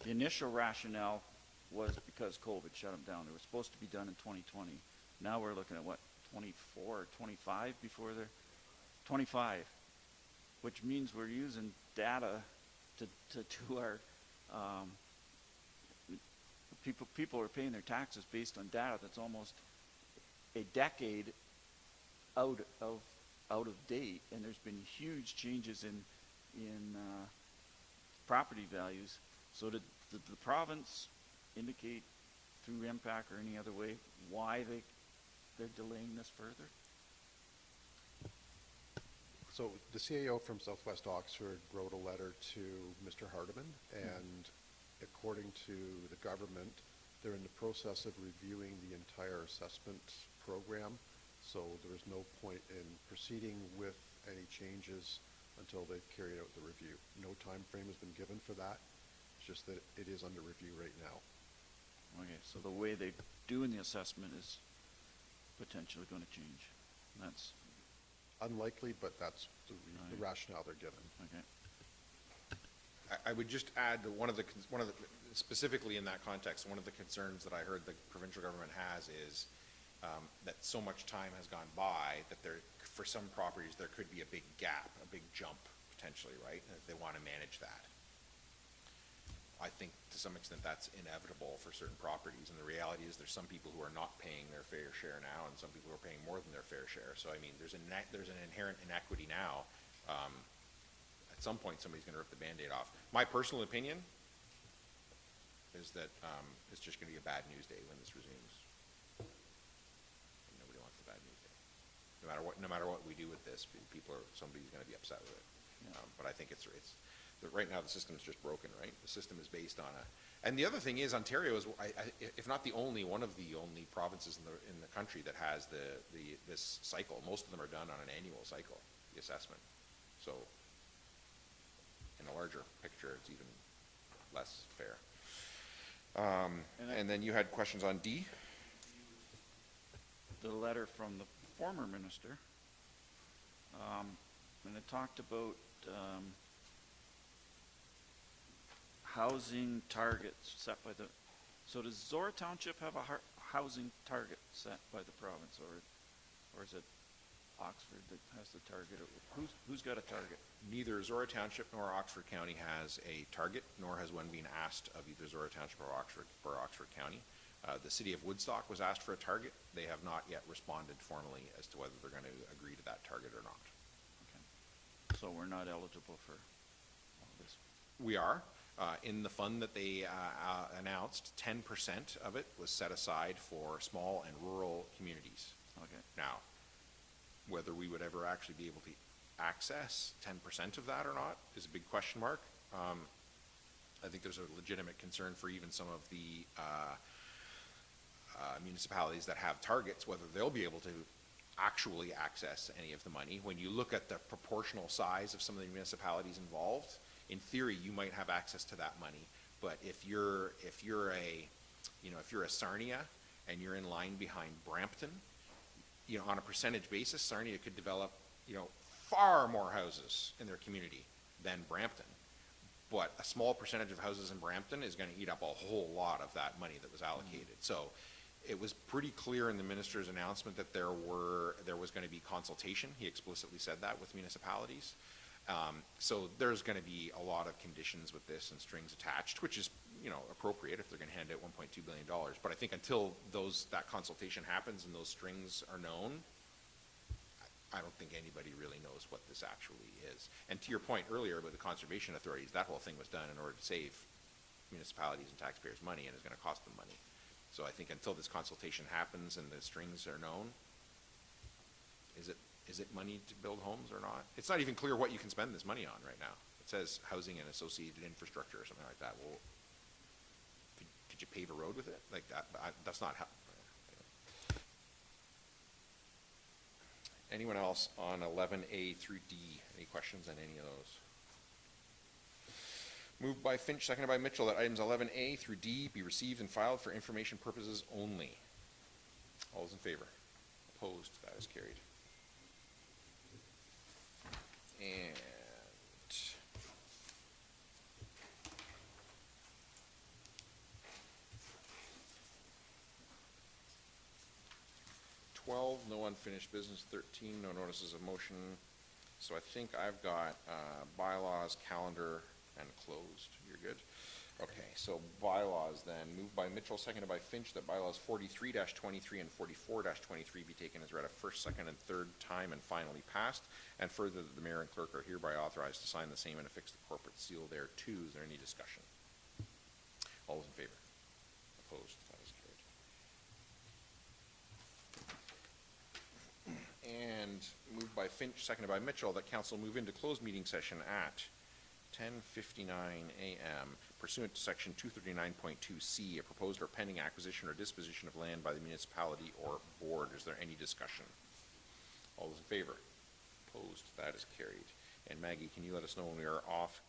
B: The initial rationale was because COVID shut them down. They were supposed to be done in 2020. Now we're looking at what, 24 or 25 before they're 25, which means we're using data to do our people are paying their taxes based on data that's almost a decade out of date, and there's been huge changes in property values. So did the province indicate through MPAC or any other way why they're delaying this further?
K: So the CAO from Southwest Oxford wrote a letter to Mr. Hardiman, and according to the government, they're in the process of reviewing the entire assessment program. So there is no point in proceeding with any changes until they've carried out the review. No time frame has been given for that. It's just that it is under review right now.
B: Okay, so the way they're doing the assessment is potentially going to change. That's
K: Unlikely, but that's the rationale they're given.
B: okay.
A: I would just add that one of the specifically in that context, one of the concerns that I heard the provincial government has is that so much time has gone by that for some properties, there could be a big gap, a big jump potentially, right? And they want to manage that. I think to some extent that's inevitable for certain properties, and the reality is there's some people who are not paying their fair share now, and some people who are paying more than their fair share. So I mean, there's an inherent inequity now. At some point, somebody's going to rip the Band-Aid off. My personal opinion is that it's just going to be a bad news day when this resumes. And nobody wants the bad news day. No matter what we do with this, somebody's going to be upset with it.
B: Yeah.
A: But I think it's right now the system's just broken, right? The system is based on and the other thing is Ontario is, if not the only, one of the only provinces in the country that has this cycle. Most of them are done on an annual cycle, the assessment. So in a larger picture, it's even less fair. And then you had questions on D?
B: The letter from the former minister, and it talked about housing targets set by the, so does Zorra Township have a housing target set by the province, or is it Oxford that has the target? Who's got a target?
A: Neither Zorra Township nor Oxford County has a target, nor has one been asked of either Zorra Township or Oxford County. The city of Woodstock was asked for a target. They have not yet responded formally as to whether they're going to agree to that target or not.
B: Okay. So we're not eligible for all this.
A: We are. In the fund that they announced, 10% of it was set aside for small and rural communities.
B: Okay.
A: Now, whether we would ever actually be able to access 10% of that or not is a big question mark. I think there's a legitimate concern for even some of the municipalities that have targets, whether they'll be able to actually access any of the money. When you look at the proportional size of some of the municipalities involved, in theory, you might have access to that money. But if you're a Sarnia and you're in line behind Brampton, on a percentage basis, Sarnia could develop, far more houses in their community than Brampton. But a small percentage of houses in Brampton is going to eat up a whole lot of that money that was allocated. So it was pretty clear in the minister's announcement that there was going to be consultation. He explicitly said that with municipalities. So there's going to be a lot of conditions with this and strings attached, which is, appropriate if they're going to hand out $1.2 billion. But I think until that consultation happens and those strings are known, I don't think anybody really knows what this actually is. And to your point earlier about the conservation authorities, that whole thing was done in order to save municipalities and taxpayers money, and is going to cost them money. So I think until this consultation happens and the strings are known, is it money to build homes or not? It's not even clear what you can spend this money on right now. It says housing and associated infrastructure or something like that. Well, could you pave a road with it? Like that? That's not how. Anyone else on 11A through D? Any questions on any of those? Moved by Finch, seconded by Mitchell, that items 11A through D be received and filed for information purposes only. All those in favor? Opposed? That is carried. And 12, no unfinished business. 13, no notices of motion. So I think I've got bylaws, calendar, and closed. You're good? Okay, so bylaws then. Moved by Mitchell, seconded by Finch, that bylaws 43-23 and 44-23 be taken as read a first, second, and third time and finally passed. And further, that the mayor and clerk are hereby authorized to sign the same and affix the corporate seal thereto. Is there any discussion? All those in favor? Opposed? That is carried. And moved by Finch, seconded by Mitchell, that council move into closed meeting session at 10:59 a.m. pursuant to section 239.2C, a proposed or pending acquisition or disposition of land by the municipality or board. Is there any discussion? All those in favor? Opposed? That is carried. And Maggie, can you let us know when we are off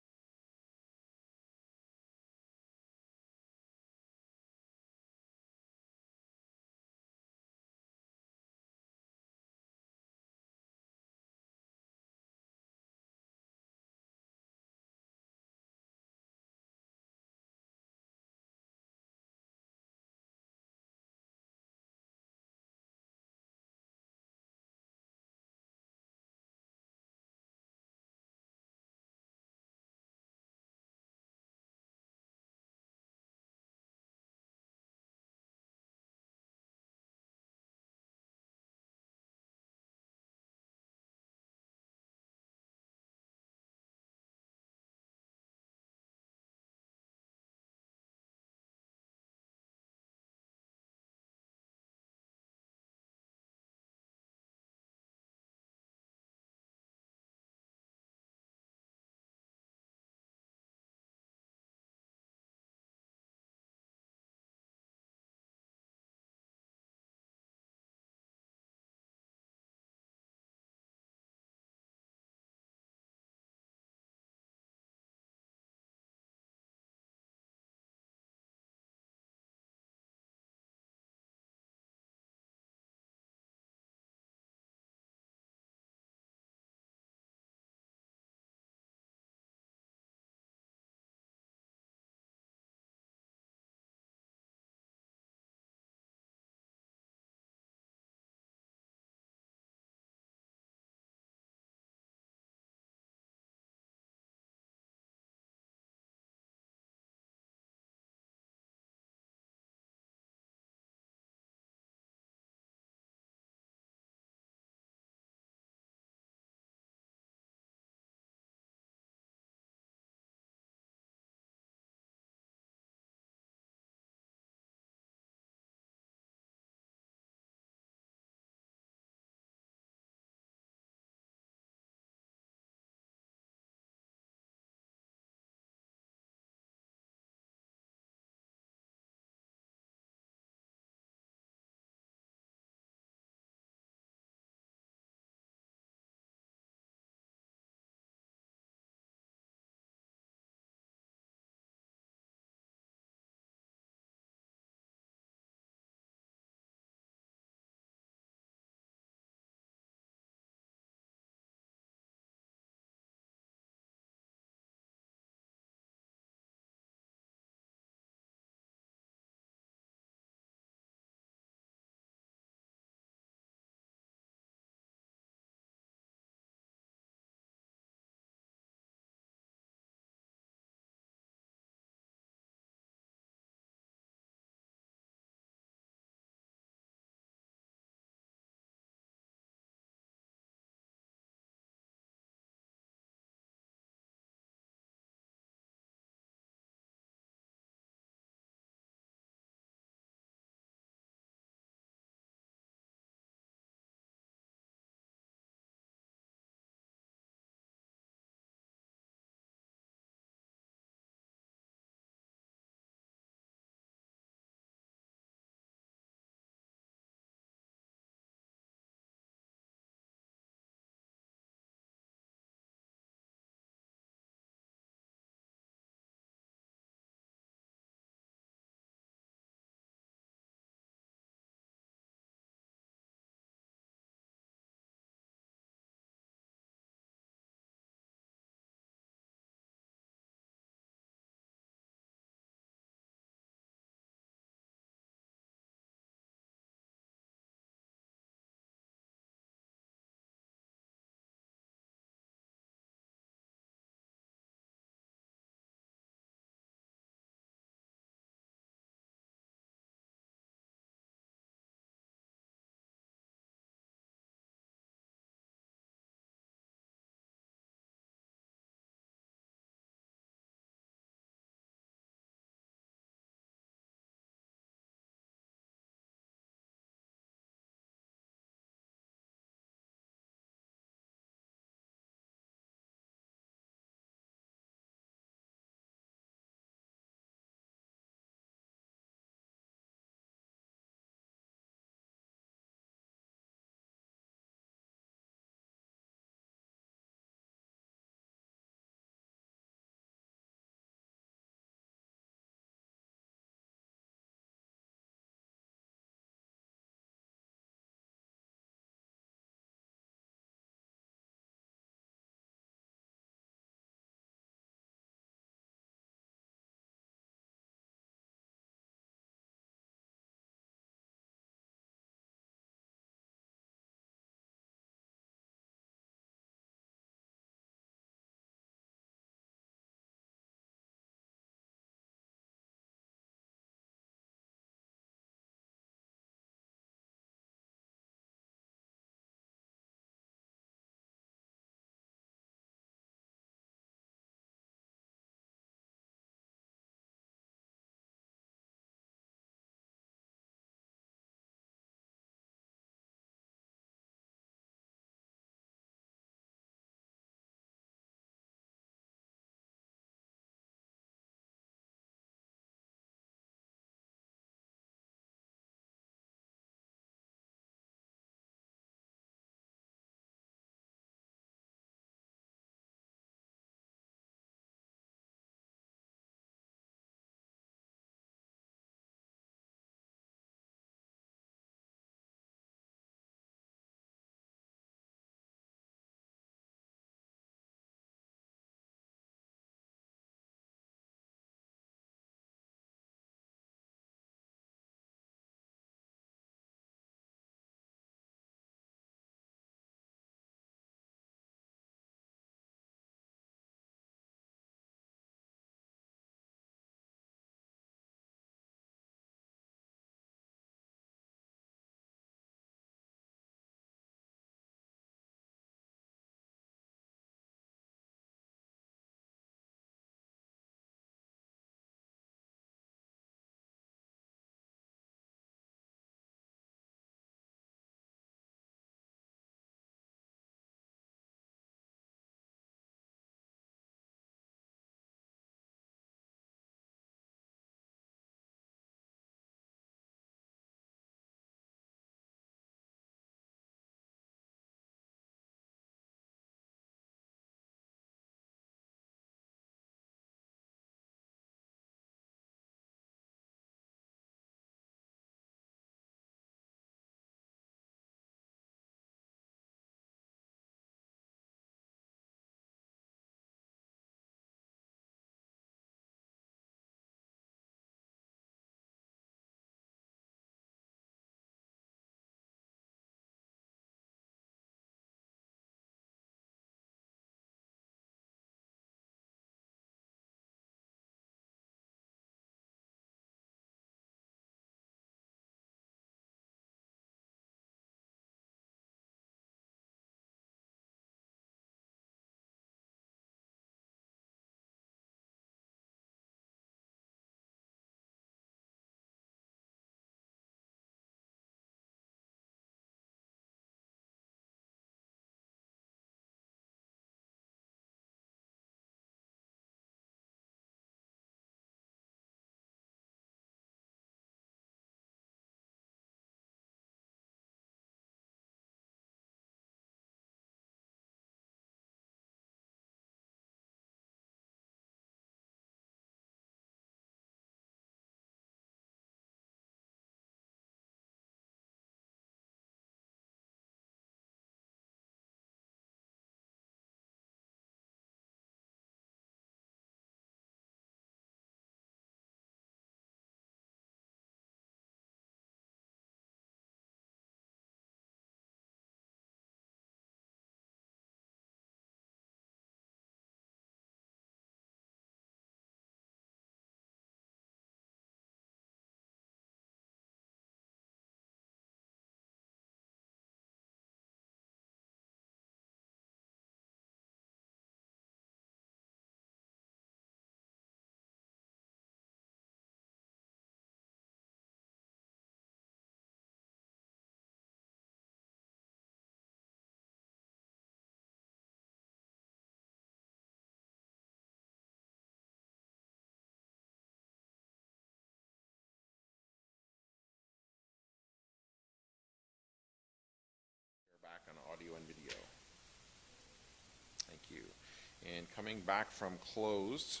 A: And coming back from closed,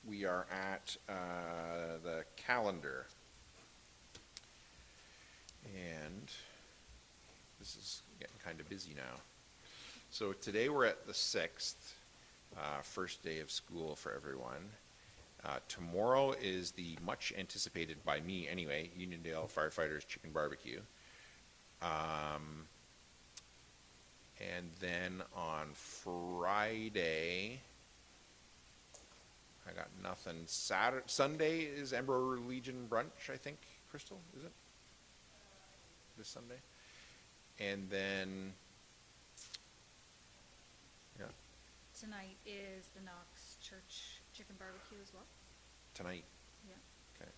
A: we are at the calendar. And this is getting kind of busy now. So today we're at the 6th, first day of school for everyone. Tomorrow is the much anticipated, by me anyway, Uniondale Firefighters Chicken Barbecue. And then on Friday, I got nothing. Sunday is Embro Legion brunch, I think, Crystal, is it? This Sunday? And then, yeah,
M: Tonight is the Knox Church Chicken Barbecue as well.
A: tonight,
M: Yeah.
A: okay.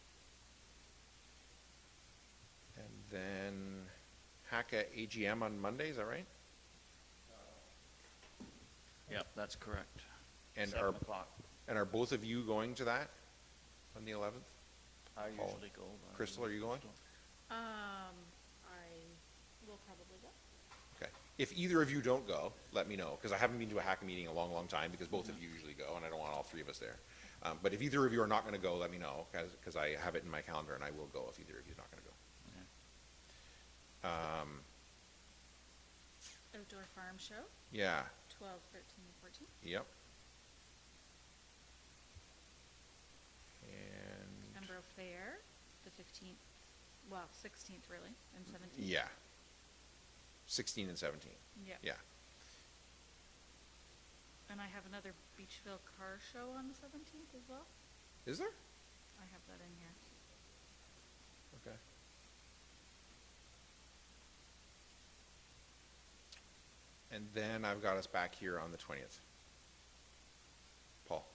A: And then HACA AGM on Monday, is that right?
B: Yep, that's correct.
A: And
B: 7 o'clock.
A: And are both of you going to that on the 11th?
B: I
A: Paul.
B: usually go. but-
A: Crystal, are you going?
M: I will probably go.
A: Okay. If either of you don't go, let me know, because I haven't been to a HACA meeting in a long, long time, because both of you usually go, and I don't want all three of us there. But if either of you are not gonna go, let me know, because I have it in my calendar, and I will go if either of you is not gonna go.
M: Outdoor Farm Show,
A: Yeah,
M: 12, 13, 14.
A: yep. And,
M: Embro Fair, the 15th, well, 16th really, and 17th.
A: yeah. 16 and 17,
M: Yeah.
A: yeah.
M: And I have another Beachville car show on the 17th as well.
A: Is there?
M: I have that in here.
A: Okay. And then I've got us back here on the 20th. Paul?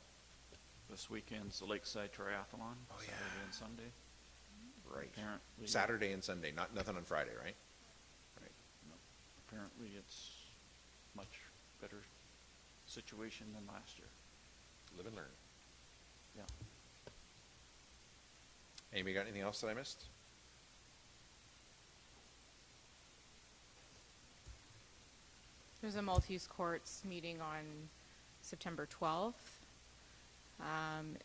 B: This weekend's the Lakeside Triathlon,
A: Oh, yeah.
B: Saturday and Sunday.
A: Right.
B: Apparently-
A: Saturday and Sunday, nothing on Friday, right? Right.
B: No, apparently it's much better situation than last year.
A: Live and learn.
B: Yeah.
A: Anybody got anything else that I missed?
G: There's a multi-use courts meeting on September 12th.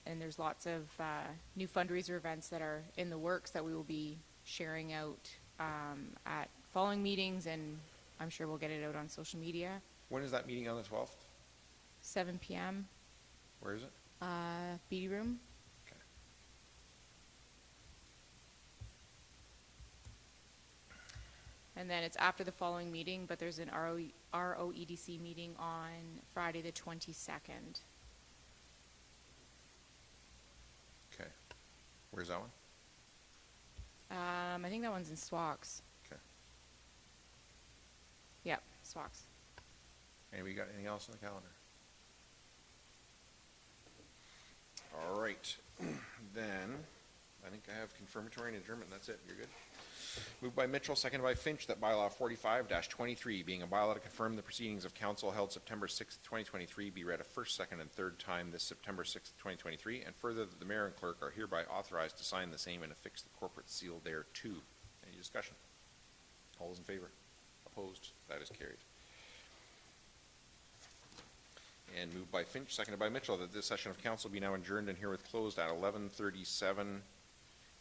G: And there's lots of new fundraiser events that are in the works that we will be sharing out at following meetings, and I'm sure we'll get it out on social media.
A: When is that meeting on the 12th?
G: 7 p.m.
A: Where is it?
G: BD room.
A: Okay.
G: And then it's after the following meeting, but there's an ROEDC meeting on Friday the 22nd.
A: Okay. Where's that one?
G: I think that one's in Swax.
A: Okay.
G: Yep, Swax.
A: Anybody got anything else on the calendar? All right. Then, I think I have confirmatory and adjournment. That's it. You're good? Moved by Mitchell, seconded by Finch, that bylaw 45-23, being a bylaw to confirm the proceedings of council held September 6th, 2023, be read a first, second, and third time this September 6th, 2023, and further that the mayor and clerk are hereby authorized to sign the same and affix the corporate seal thereto. Any discussion? All those in favor? Opposed? That is carried. And moved by Finch, seconded by Mitchell, that this session of council be now adjourned and herewith closed at 11:37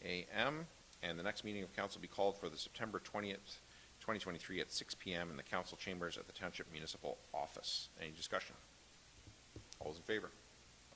A: a.m. And the next meeting of council be called for the September 20th, 2023 at 6 p.m. in the council chambers at the Township Municipal Office. Any discussion? All those in favor?